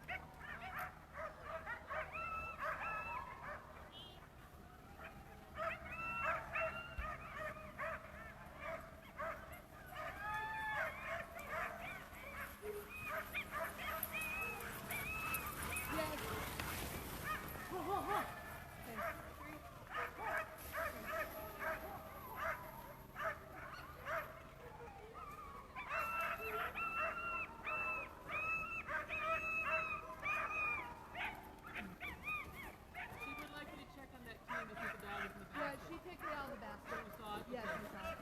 Yes. She would like you to check on that team to see if the dog is in the Yeah, basket. she picked it out of the basket. You saw it? Yes, Okay. I saw it.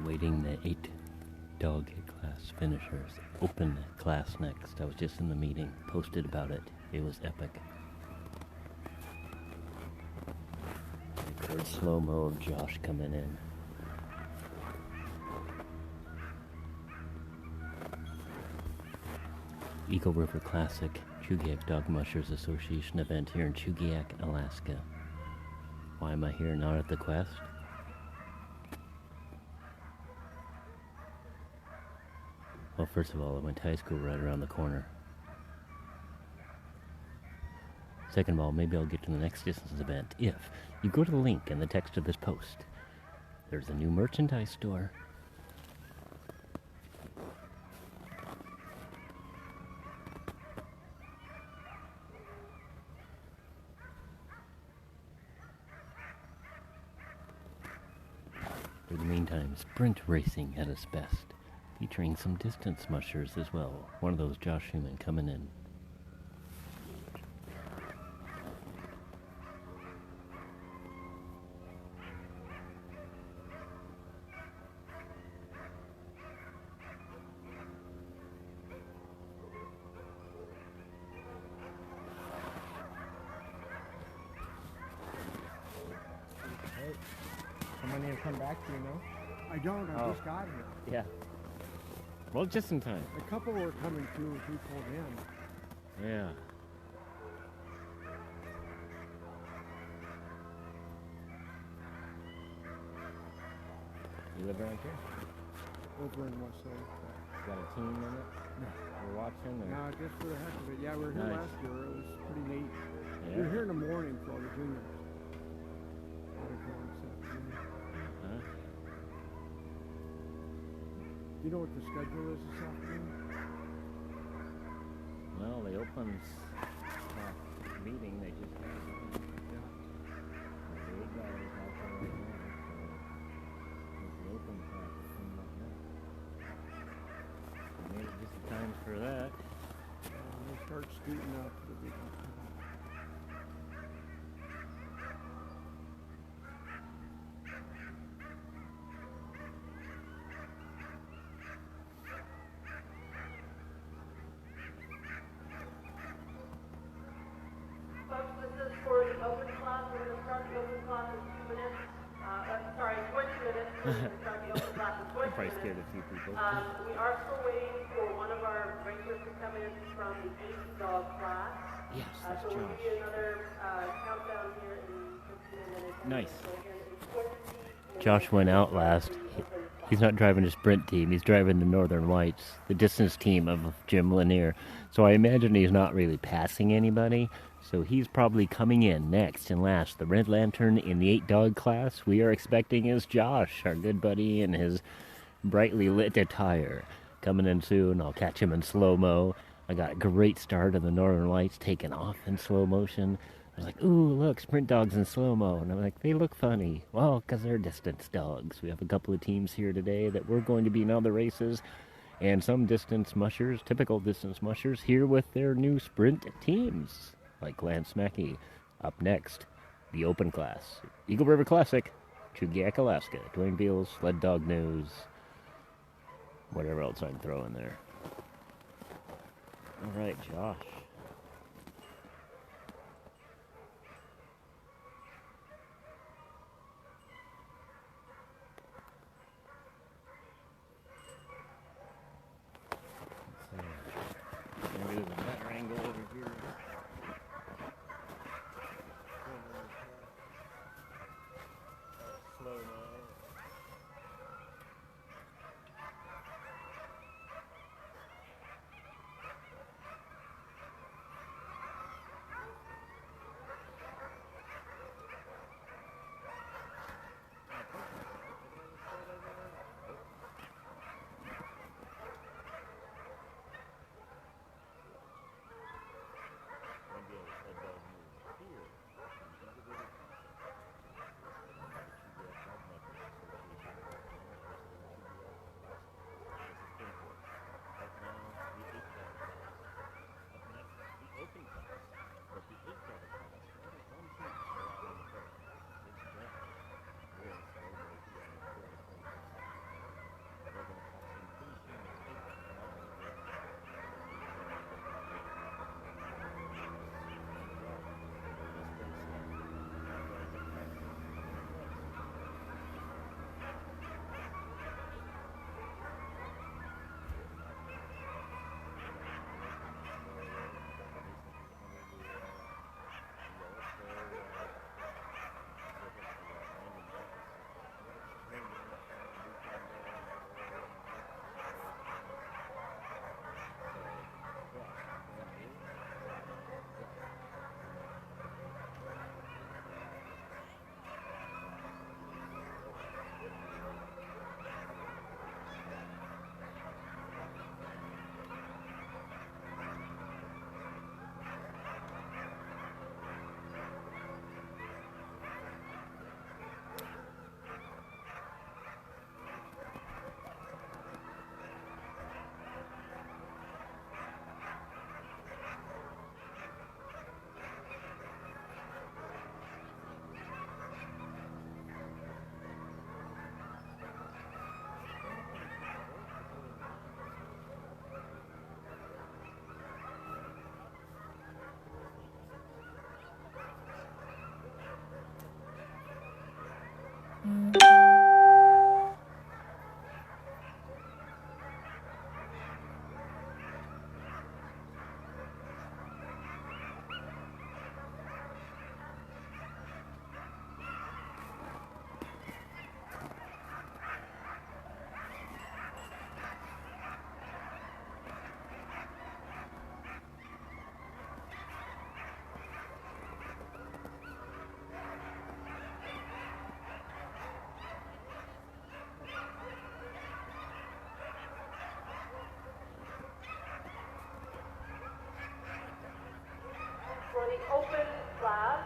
Awaiting the 8-dog class finishers. Open class next. I was just in the meeting. Posted about it. It was epic. Record slow-mo of Josh coming in. Eagle River Classic, Chugiak Dog Mushers Association event here in Chugiak, Alaska. Why am I here, not at the Quest? Well, first of all, I went to high school right around the corner. Second of all, maybe I'll get to the next distance event if you go to the link in the text of this post. There's a new merchandise store. For the meantime, sprint racing at its best. Featuring some distance mushers as well. One of those Josh Human coming in. Hey, how many have come back, do you know? I don't. I Oh. just got here. Yeah. Well, just in time. A couple were coming too if we pulled in. Yeah. You live around here? Over in West Lake. Got a team in it? No. We're watching? Or? No, just for the heck of it. Yeah, we were here Nice. last year. It was pretty neat. Yeah. We were here in the morning for all the juniors. Had to go on this afternoon. Huh? You know what the schedule is this afternoon? Well, the opens meeting they just had. Yeah. The big guy is out there right now. So the open class is coming up now. We made it just in time for that. They start scooting up for the weekend. Folks, this is for the open class. We're going to start the open class in 2 minutes. Sorry, 20 minutes. We're going to start the open class in 20 I'm probably minutes. scared a few people. We are still waiting for one of our racers to come in from the 8-dog class. Yes, that's So we'll Josh. give you another countdown here in 15 minutes. Nice. So again, it's 20 minutes. Josh went out last. He's not driving a sprint team. He's driving the Northern Whites, the distance team of Jim Lanier. So I imagine he's not really passing anybody. So he's probably coming in next and last. The Red Lantern in the 8-dog class we are expecting is Josh, our good buddy, in his brightly lit attire. Coming in soon. I'll catch him in slow-mo. I got a great start of the Northern Lights taking off in slow motion. I was like, ooh, look, sprint dogs in slow-mo. And I'm like, they look funny. Well, because they're distance dogs. We have a couple of teams here today that we're going to be in other races. And some distance mushers, typical distance mushers, here with their new sprint teams. Like Lance Mackey. Up next, the open class. Eagle River Classic, Chugiak, Alaska. Dwayne Beals, Sled Dog News. Whatever else I can throw in there. All right, Josh. Maybe there's a better angle over here. Slow mo. open class,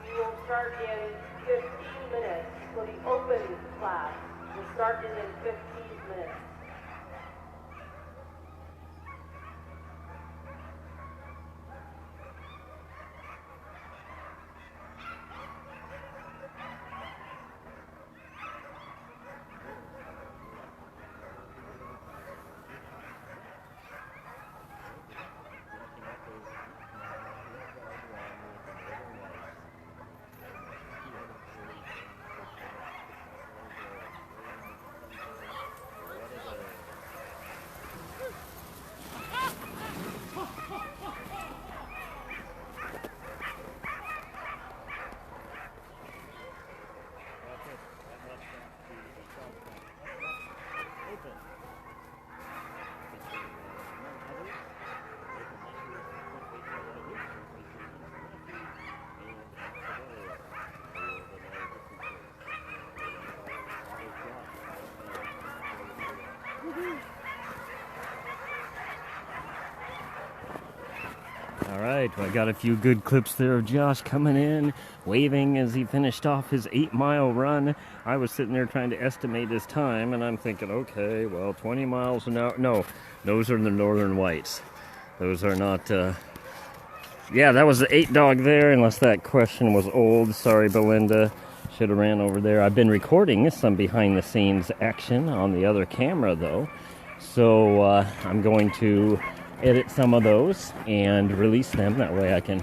you will start in 15 minutes. For the open class, we'll start in 15 minutes. All right, well, I got a few good clips there of Josh coming in, waving as he finished off his 8-mile run. I was sitting there trying to estimate his time, and I'm thinking, okay, well, 20 miles an hour. No, those are the Northern Whites. Those are not, yeah, that was the 8 dog there, unless that question was old. Sorry, Belinda. Should have ran over there. I've been recording some behind-the-scenes action on the other camera, though. So I'm going to edit some of those and release them. That way I can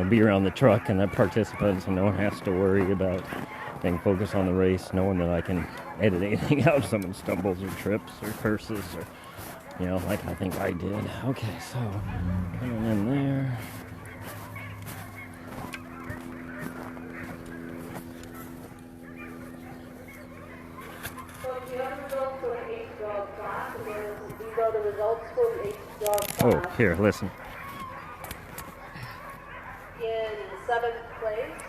be around the truck and the participants, and no one has to worry about being focused on the race, knowing that I can edit anything out if someone stumbles or trips or curses or, like I think I did. Okay, so coming in there. So if you have the results for the 8-dog class, again, these are the results for the 8-dog class. Oh, here, listen. In 7th place,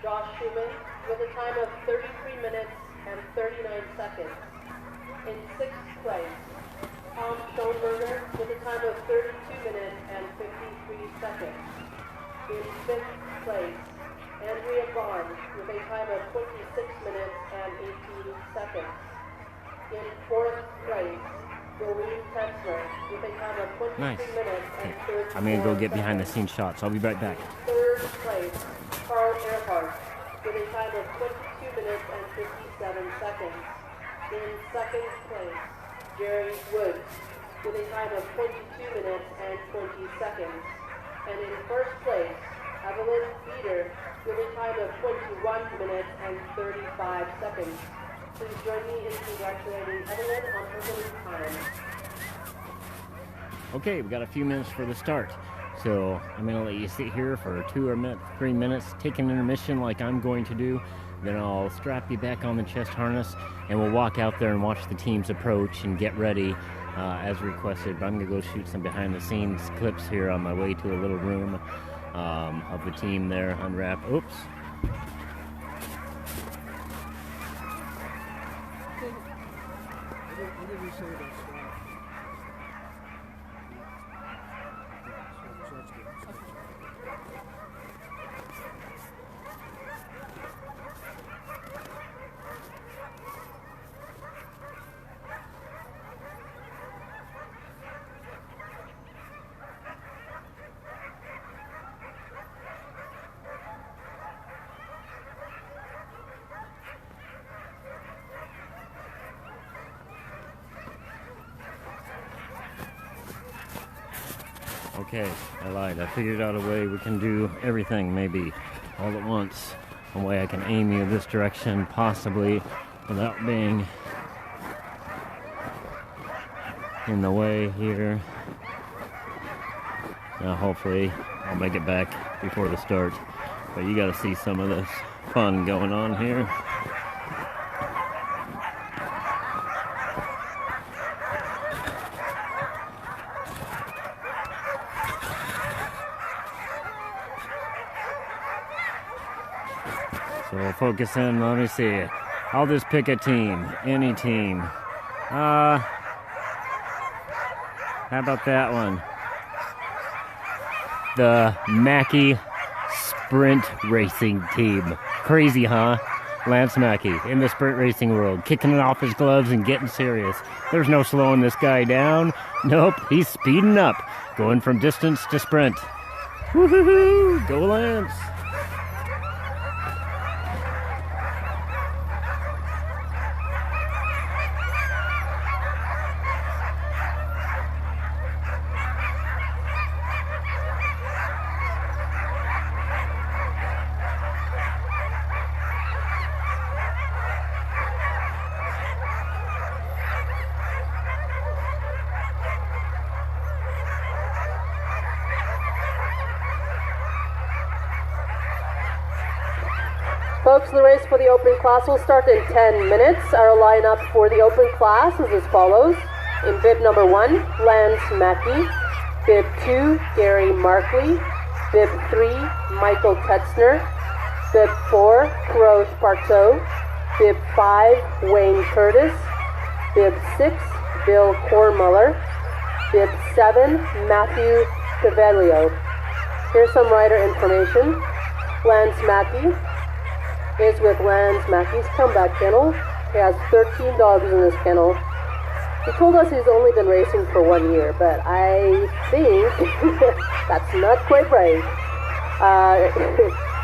Josh Schumann with a time of 33 minutes and 39 seconds. In 6th place, Tom Schoenberger with a time of 32 minutes and 53 seconds. In 5th place, Andrea Vaughn with a time of 26 minutes and 18 seconds. In 4th place, Dwayne with a time of 23 Nice. minutes and 34 I'm going to go get behind the seconds. scenes shots. I'll be right back. 3rd place, Carl Earhart with a time of 22 minutes and 57 seconds. In 2nd place, Jerry Woods with a time of 22 minutes and 20 seconds. And in 1st place, Evelyn Peter with a time of 21 minutes and 35 seconds. Please join me in congratulating Evelyn on her winning time. Okay, we got a few minutes for the start. So I'm going to let you sit here for 2 or 3 minutes, take an intermission like I'm going to do. Then I'll strap you back on the chest harness, and we'll walk out there and watch the teams approach and get ready as requested. But I'm going to go shoot some behind-the-scenes clips here on my way to a little room of the team there, unwrap. Oops. What did we say about Sled? So that's good. Okay, I lied. I figured out a way we can do everything, maybe all at once. A way I can aim you this direction, possibly without being in the way here. Now, hopefully, I'll make it back before the start. But you got to see some of this fun going on here. So we'll focus in. Let me see. I'll just pick a team. Any team. How about that one? the Mackey Sprint Racing Team. Crazy, huh? Lance Mackey in the sprint racing world, kicking it off his gloves and getting serious. There's no slowing this guy down. Nope, he's speeding up, going from distance to sprint. Woohoo! Go Lance! Folks, the race for the open class will start in 10 minutes. Our lineup for the open class is as follows. In bib number 1, Lance Mackey. Bib 2, Gary Markley. Bib 3, Michael Tetzner. Bib 4, Rose Parto. Bib 5, Wayne Curtis. Bib 6, Bill Kormuller. Bib 7, Matthew Paveglio. Here's some rider information. Lance Mackey is with Lance Mackey's Comeback Kennel. He has 13 dogs in this kennel. He told us he's only been racing for 1 year, but I think that's not quite right.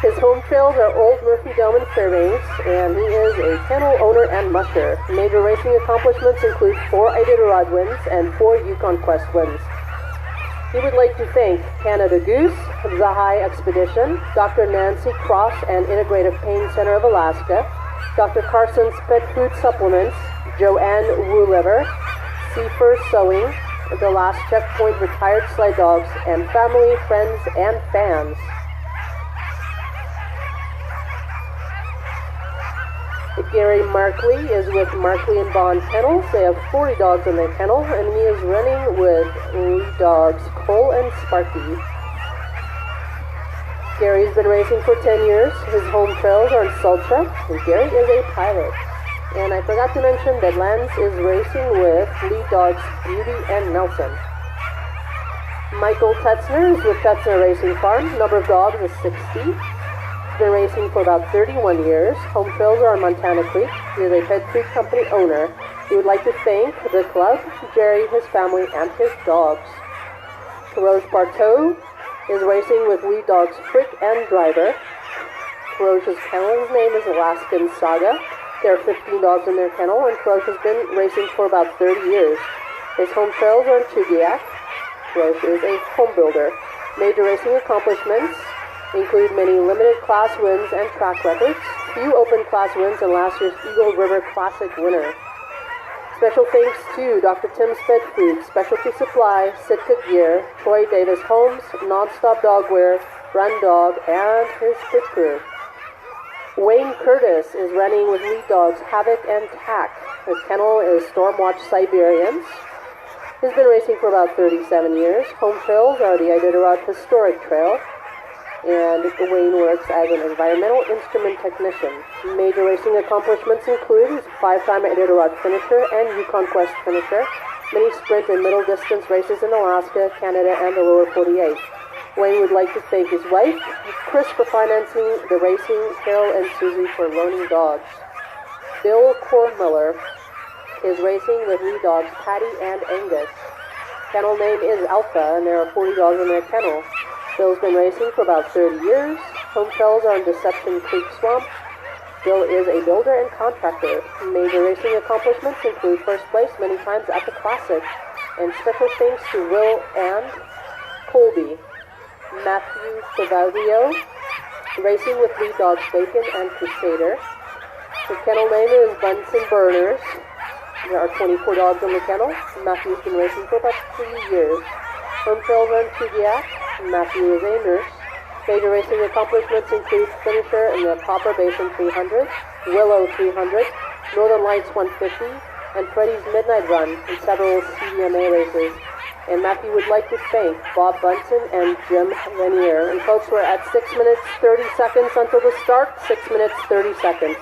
His home trails are Old Murphy Dome in Fairbanks, and he is a kennel owner and musher. Major racing accomplishments include 4 Iditarod wins and 4 Yukon Quest wins. He would like to thank Canada Goose, the High Expedition, Dr. Nancy Cross and Integrative Pain Center of Alaska, Dr. Carson's Pet Food Supplements, Joanne Wooliver, Seafur Sewing, The Last Checkpoint Retired Sled Dogs, and family, friends, and fans. Gary Markley is with Markley and Bond Kennels. They have 40 dogs in their kennel, and he is running with lead dogs Cole and Sparky. Gary's been racing for 10 years. His home trails are in Sultra, and Gary is a pilot. And I forgot to mention that Lance is racing with lead dogs Beauty and Nelson. Michael Tetzner is with Tetzner Racing Farm. Number of dogs is 60. Been racing for about 31 years. Home trails are on Montana Creek. He is a Pet Creek Company owner. He would like to thank the club, Jerry, his family, and his dogs. Rose Parto is racing with lead dogs Frick and Driver. Rose's kennel's name is Alaskan Saga. There are 15 dogs in their kennel, and Rose has been racing for about 30 years. His home trails are in Chugiak. Rose is a home builder. Major racing accomplishments include many limited class wins and track records, few open class wins, and last year's Eagle River Classic winner. Special thanks to Dr. Tim's Pet Food, Specialty Supply, Sitka Gear, Troy Davis Homes, Nonstop Dogwear, Run Dog, and his pit crew. Wayne Curtis is running with lead dogs Havoc and Tack. His kennel is Stormwatch Siberians. He's been racing for about 37 years. Home trails are the Iditarod Historic Trail, and Dwayne works as an environmental instrument technician. Major racing accomplishments include his 5-time Iditarod finisher and Yukon Quest finisher, many sprint and middle distance races in Alaska, Canada, and the lower 48. Wayne would like to thank his wife, Chris, for financing the racing, Carol and Susie for loaning dogs. Bill Kormuller is racing with lead dogs Patty and Angus. Kennel name is Alpha, and there are 40 dogs in their kennel. Bill's been racing for about 30 years. Home trails are in Deception Creek Swamp. Bill is a builder and contractor. Major racing accomplishments include first place many times at the Classic, and special thanks to Will and Colby. Matthew Paveglio, racing with lead dogs Bacon and Crusader. His kennel name is Bunsen Burners. There are 24 dogs in the kennel. Matthew's been racing for about 3 years. Home trails are in Chugiak. Matthew is a nurse. Major racing accomplishments include finisher in the Copper Basin 300, Willow 300, Northern Lights 150, and Freddie's Midnight Run in several CDMA races. And Matthew would like to thank Bob Bunsen and Jim Lanier. And folks, we're at 6 minutes 30 seconds until the start. 6 minutes 30 seconds.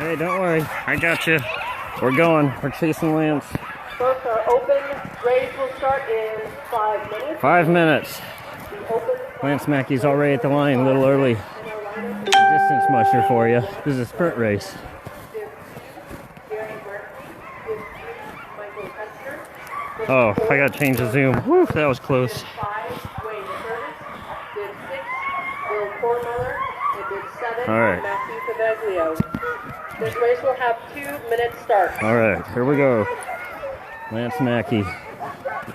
Hey, don't worry. I got you. We're going. We're chasing Lance. Both are open. Race will start in 5 minutes. 5 minutes. The open Lance Mackey's already at the line a little early. Distance musher for you. This is a sprint race. Oh, I gotta change the zoom. Whew, that was close. 5, Dwayne Curtis. Did 6, Will Cornmiller. And did 7, All right. Matthew Paveglio. This race will have 2 minutes start. All right, here we go. Lance Mackey,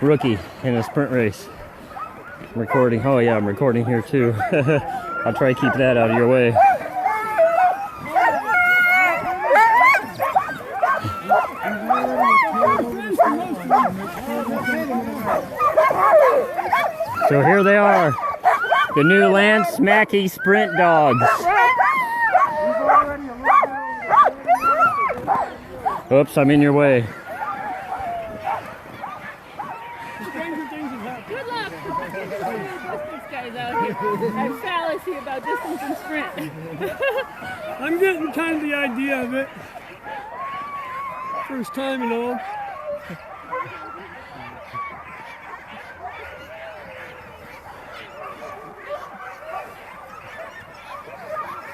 rookie in a sprint race. I'm recording. Oh yeah, I'm recording here too. I'll try to keep that out of your way. So here they are, the new Lance Mackey sprint dogs. Oops, I'm in your way. Good luck. This guy's out here. I have fallacy about distance and sprint. I'm getting kind of the idea of it. First time and all.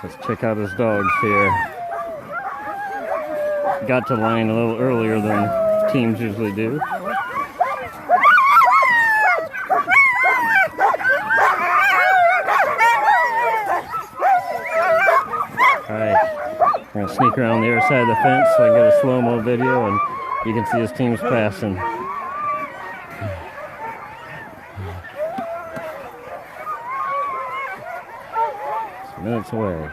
Let's check out his dogs here. Got to line a little earlier than teams usually do. Alright, we're going to sneak around the other side of the fence so I can get a slow-mo video and you can see his teams passing. Some minutes away.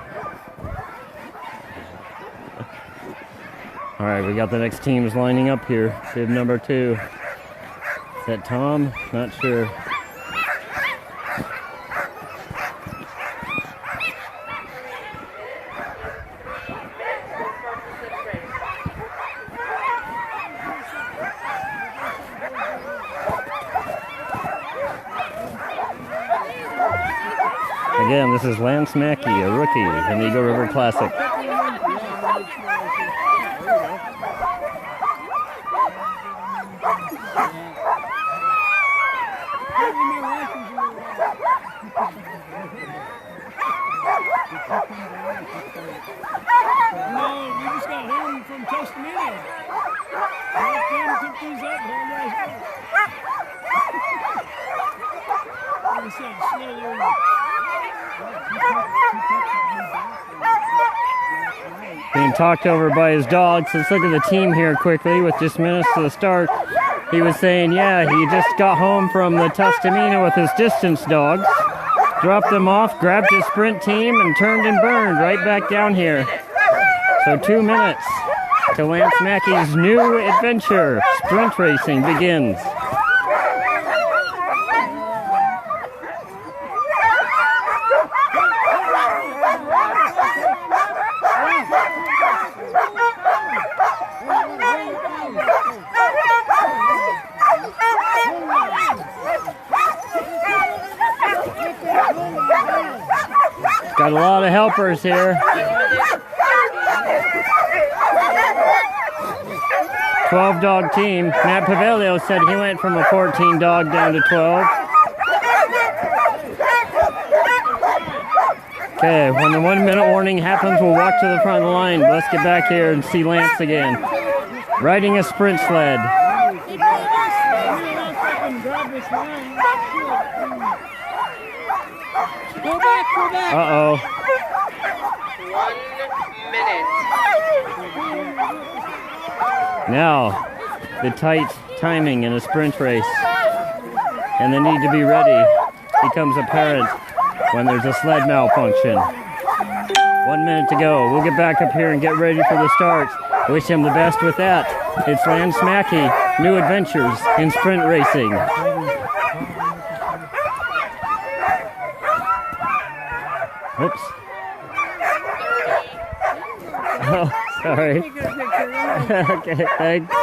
Alright, we got the next teams lining up here. Bib number 2. Is that Tom? Not sure. Again, this is Lance Mackey, a rookie in the Eagle River Classic. No, we just got home from Tuscaloosa. Picked these up home last night. Like I said, slowly. Being talked over by his dogs. Let's look at the team here quickly with just minutes to the start. He was saying, yeah, he just got home from the Tuscaloosa with his distance dogs. Dropped them off, grabbed his sprint team, and turned and burned right back down here. So 2 minutes to Lance Mackey's new adventure. Sprint racing begins. Got a lot of helpers here. 12-dog team. Matt Paveglio said he went from a 14-dog down to 12. Okay, when the 1 minute warning happens, we'll walk to the front of the line. Let's get back here and see Lance again. Riding a sprint sled. Go back, go back. Uh-oh. 1 minute. Now, the tight timing in a sprint race and the need to be ready becomes apparent when there's a sled malfunction. 1 minute to go. We'll get back up here and get ready for the start. Wish him the best with that. It's Lance Mackey, new adventures in sprint racing. Oops. Oh, sorry. Okay, thanks.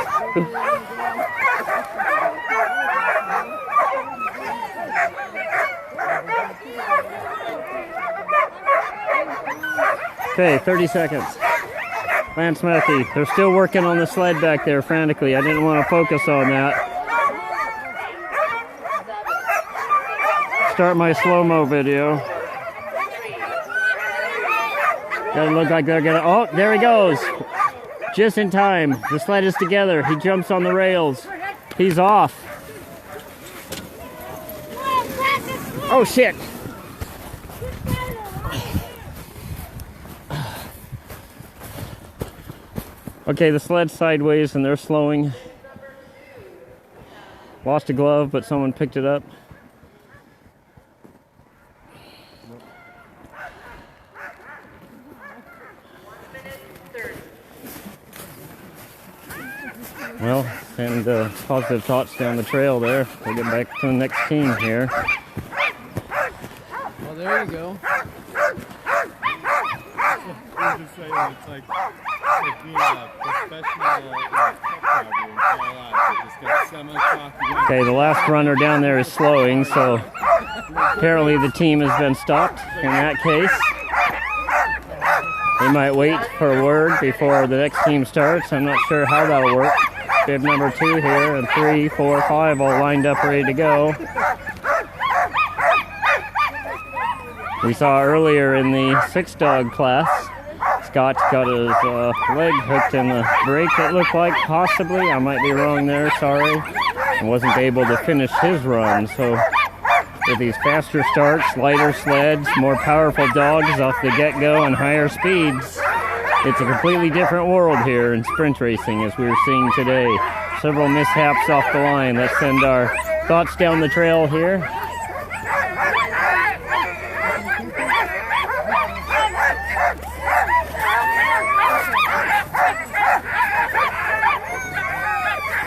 Okay, 30 seconds. Lance Mackey. They're still working on the sled back there frantically. I didn't want to focus on that. Start my slow-mo video. Doesn't look like they're gonna, oh, there he goes. Just in time. The sled is together. He jumps on the rails. He's off. Oh shit. Okay, the sled's sideways and they're slowing. Lost a glove, but someone picked it up. Well, and positive thoughts down the trail there. We'll get back to the next team here. Well, there you go. I was just saying, it's like being a professional truck driver in CLI. Just got semi-cocky. Okay, the last runner down there is slowing, so apparently the team has been stopped in that case. They might wait for a word before the next team starts. I'm not sure how that'll work. Bib number 2 here, and 3, 4, 5 all lined up ready to go. We saw earlier in the 6-dog class, Scott got his leg hooked in the brake, it looked like, possibly. I might be wrong there, sorry. And wasn't able to finish his run. So with these faster starts, lighter sleds, more powerful dogs off the get-go, and higher speeds, it's a completely different world here in sprint racing as we're seeing today. Several mishaps off the line. Let's send our thoughts down the trail here.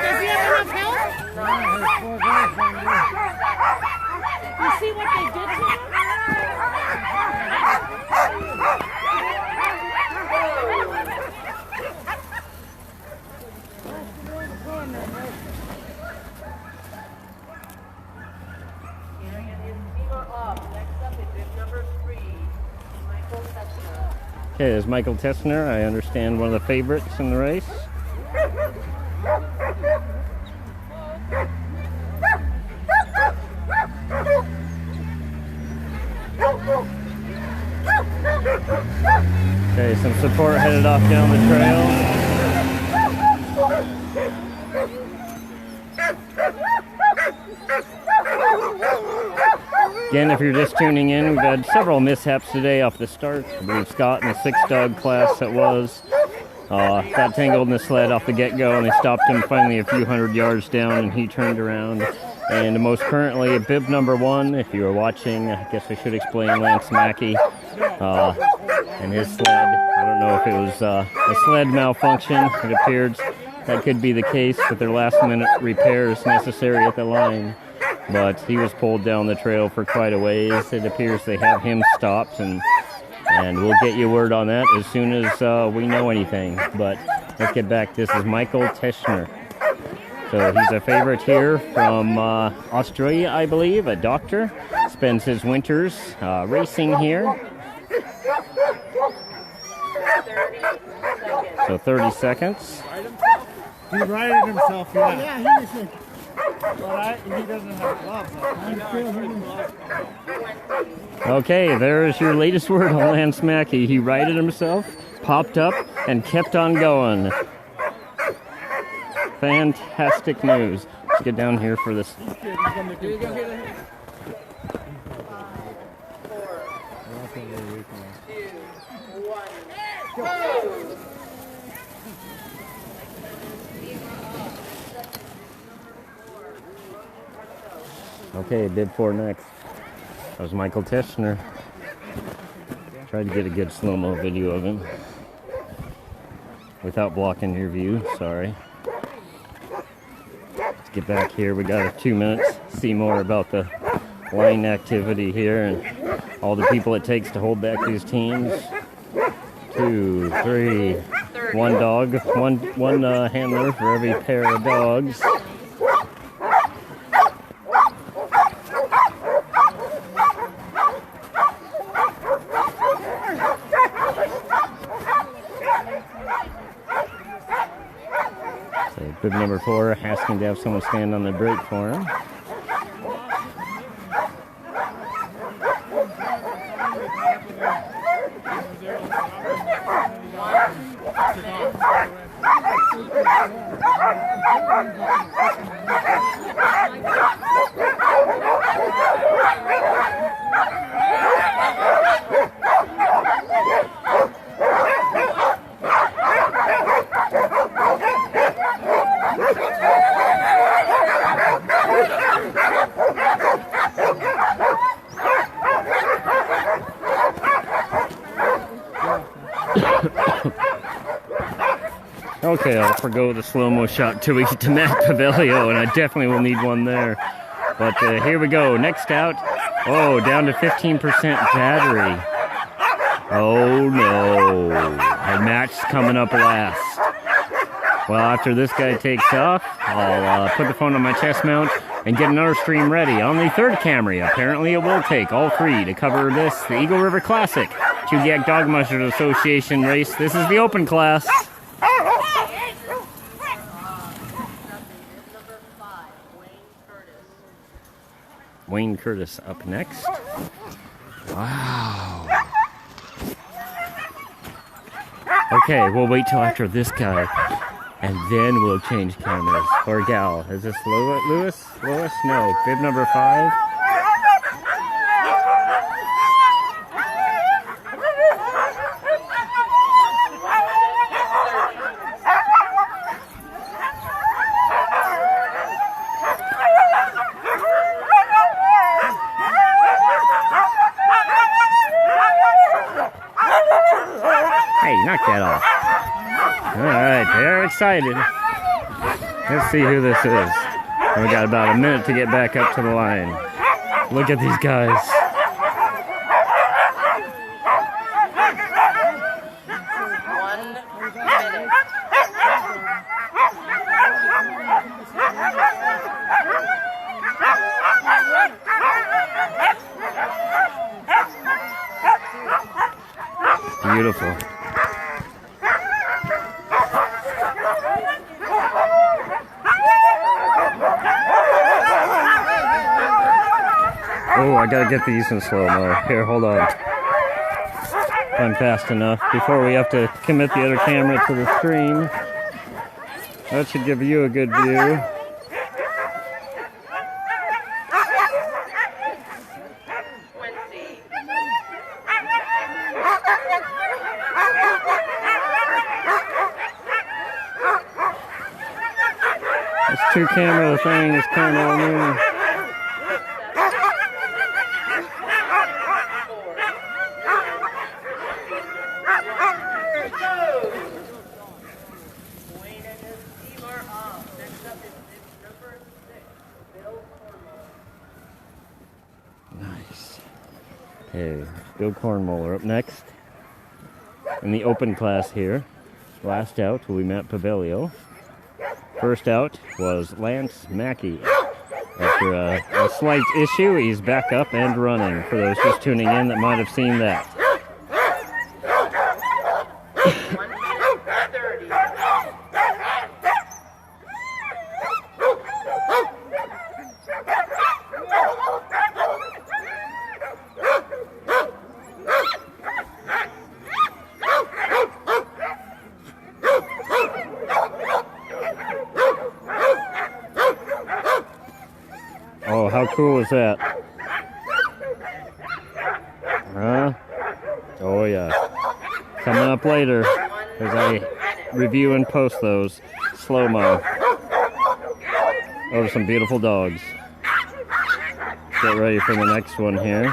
Does he have enough help? You see what they did to him? Okay, there's Michael Tessner. I understand one of the favorites in the race. Okay, some support headed off down the trail. Again, if you're just tuning in, we've had several mishaps today off the start. I believe Scott in the 6-dog class that was got tangled in the sled off the get-go, and they stopped him finally a few hundred yards down, and he turned around. And most currently, bib number 1, if you were watching, I guess I should explain Lance Mackey and his sled. I don't know if it was a sled malfunction. It appears that could be the case with their last-minute repairs necessary at the line. But he was pulled down the trail for quite a ways. It appears they have him stopped, and we'll get you word on that as soon as we know anything. But let's get back. This is Michael Teschner. So he's a favorite here from Australia, I believe, a doctor. Spends his winters racing here. So 30 seconds. He righted himself, yeah. Yeah, he was like, but he doesn't have gloves. I'm still hurting. Okay, there's your latest word on Lance Mackey. He righted himself, popped up, and kept on going. Fantastic news. Let's get down here for this. Okay, bib 4 next. That was Michael Teschner. Tried to get a good slow-mo video of him without blocking your view, sorry. Let's get back here. We got 2 minutes. See more about the line activity here and all the people it takes to hold back these teams. 2, 3, 1 dog, one handler for every pair of dogs. Bib number 4 asking to have someone stand on the brake for him. Okay, I'll forgo the slow-mo shot till we get to Matt Paveglio, and I definitely will need one there. But here we go. Next out. Oh, down to 15% battery. Oh, no. And Matt's coming up last. Well, after this guy takes off, I'll put the phone on my chest mount and get another stream ready on the third Camry. Apparently it will take all 3 to cover this, the Eagle River Classic, Chugiak Dog Mushers Association race. This is the open class. Wayne Curtis up next. Wow. Okay, we'll wait till after this guy, and then we'll change cameras. Or gal. Is this Lewis? Lois? No. Bib number 5. Knock that off. Alright, they're excited. Let's see who this is. We got about a minute to get back up to the line. Look at these guys. Beautiful. Oh, I gotta get these in slow-mo. Here, hold on. I'm fast enough. Before we have to commit the other camera to the stream. That should give you a good view. This 2-camera thing is kind of new. Okay, Bill Cornmoller up next in the open class here. Last out will be Matt Paveglio. First out was Lance Mackey. After a slight issue, he's back up and running. For those just tuning in that might have seen that. Oh, how cool is that? Huh? Oh, yeah. Coming up later as I review and post those slow-mo. Those are some beautiful dogs. Get ready for the next one here.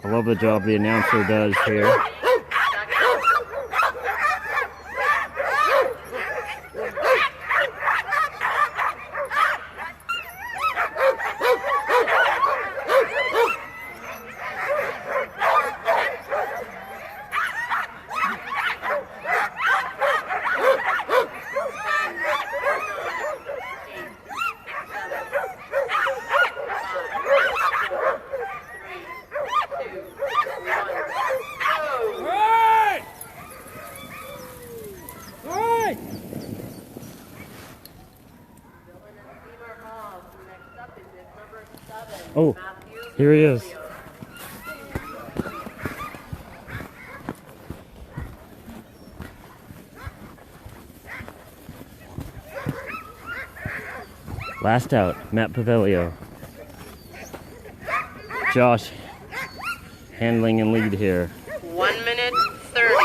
I love the job the announcer does here. Oh, here he is. Last out, Matt Paveglio. Josh handling and lead here. 1 minute 30.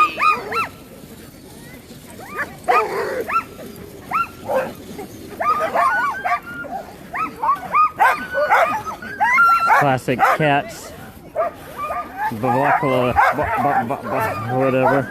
Classic cats. Paveglio, whatever.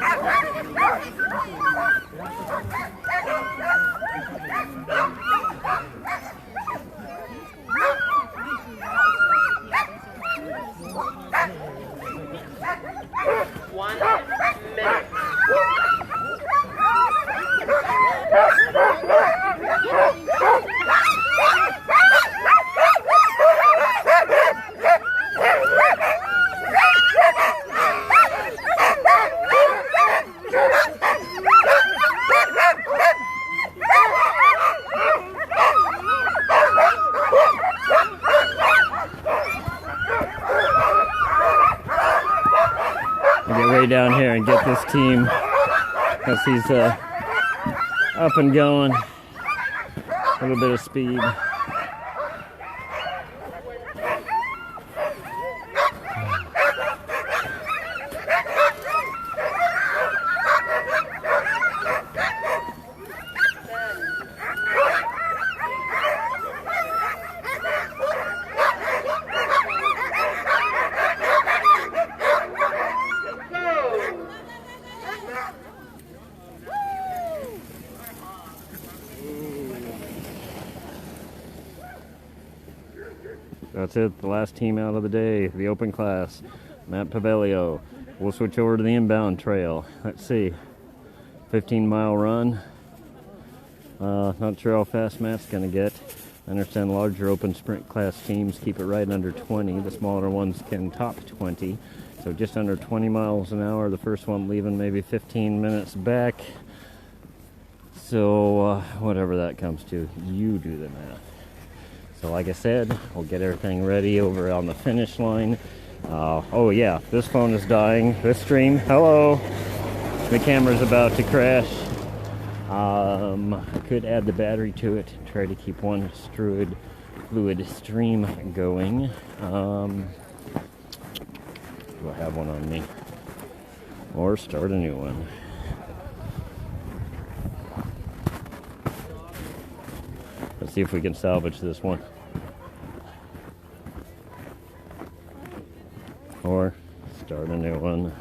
Down here and get this team as he's up and going. A little bit of speed. That's it, the last team out of the day, the open class, Matt Paveglio. We'll switch over to the inbound trail. Let's see, 15-mile run. Not sure how fast Matt's gonna get. I understand larger open sprint class teams keep it right under 20. The smaller ones can top 20. So just under 20 miles an hour. The first one leaving maybe 15 minutes back. So whatever that comes to, you do the math. So like I said, we'll get everything ready over on the finish line. Oh yeah, this phone is dying. This stream, hello. The camera's about to crash. I could add the battery to it, try to keep one fluid stream going. Do I have one on me? Or start a new one. Let's see if we can salvage this one. Or start a new one.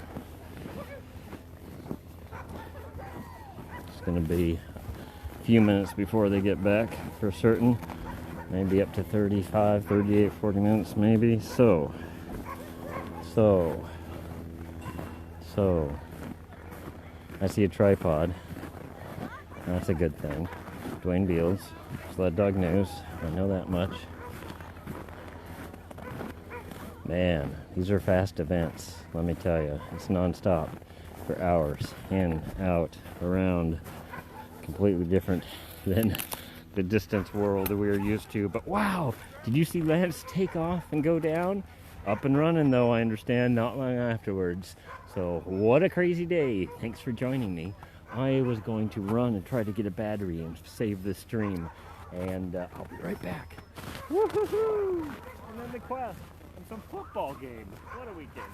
It's going to be a few minutes before they get back for certain. Maybe up to 35, 38, 40 minutes maybe. So. I see a tripod. That's a good thing. Dwayne Beals, Sled Dog News. I know that much. Man, these are fast events. Let me tell you, it's non-stop for hours, in, out, around. Completely different than the distance world that we are used to. But wow, did you see Lance take off and go down? Up and running though, I understand, not long afterwards. So what a crazy day. Thanks for joining me. I was going to run and try to get a battery and save the stream. And I'll be right back. Woo-hoo-hoo! And then the quest and some football games. What a weekend.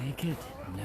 Make it? No.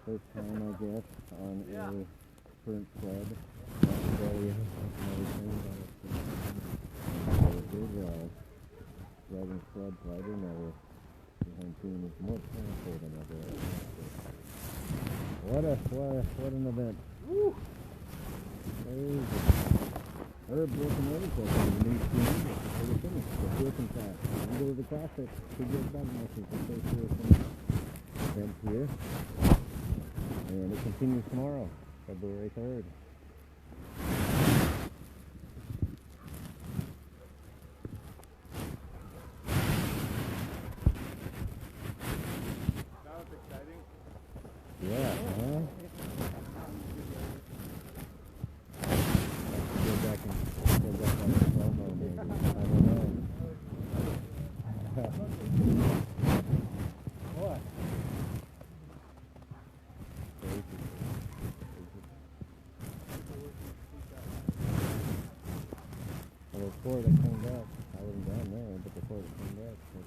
First time, I guess, on a sprint sled. Driving sled glider never behind team is more painful than ever. What an event. Woo! Crazy. Herb broken everything. The new team for the finish. The Yukon Quest. We go to the classic. Chugiak High Mushers. The first event here. And it continues tomorrow, February 3rd. That was exciting. Yeah, Go back on the slow-mo maybe. I don't know. What? Well, the cord that came back, I wasn't down there, but the cord that came back, so it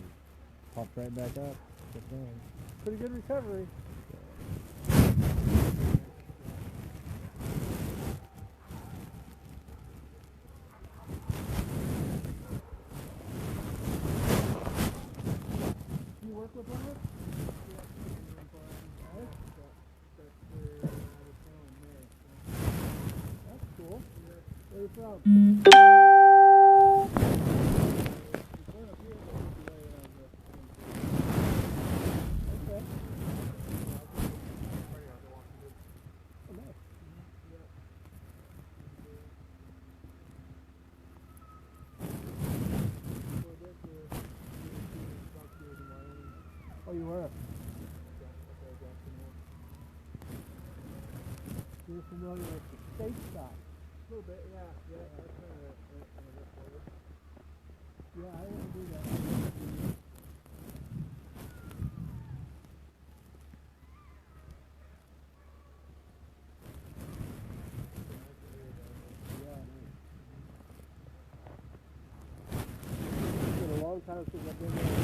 popped right back up. Kept going. Pretty good recovery. You work with one of it? That's cool. Where are you from? Oh, you were? You're familiar with the state stop? A little bit, yeah. Yeah, I didn't do that. It's been a long time since I've been there.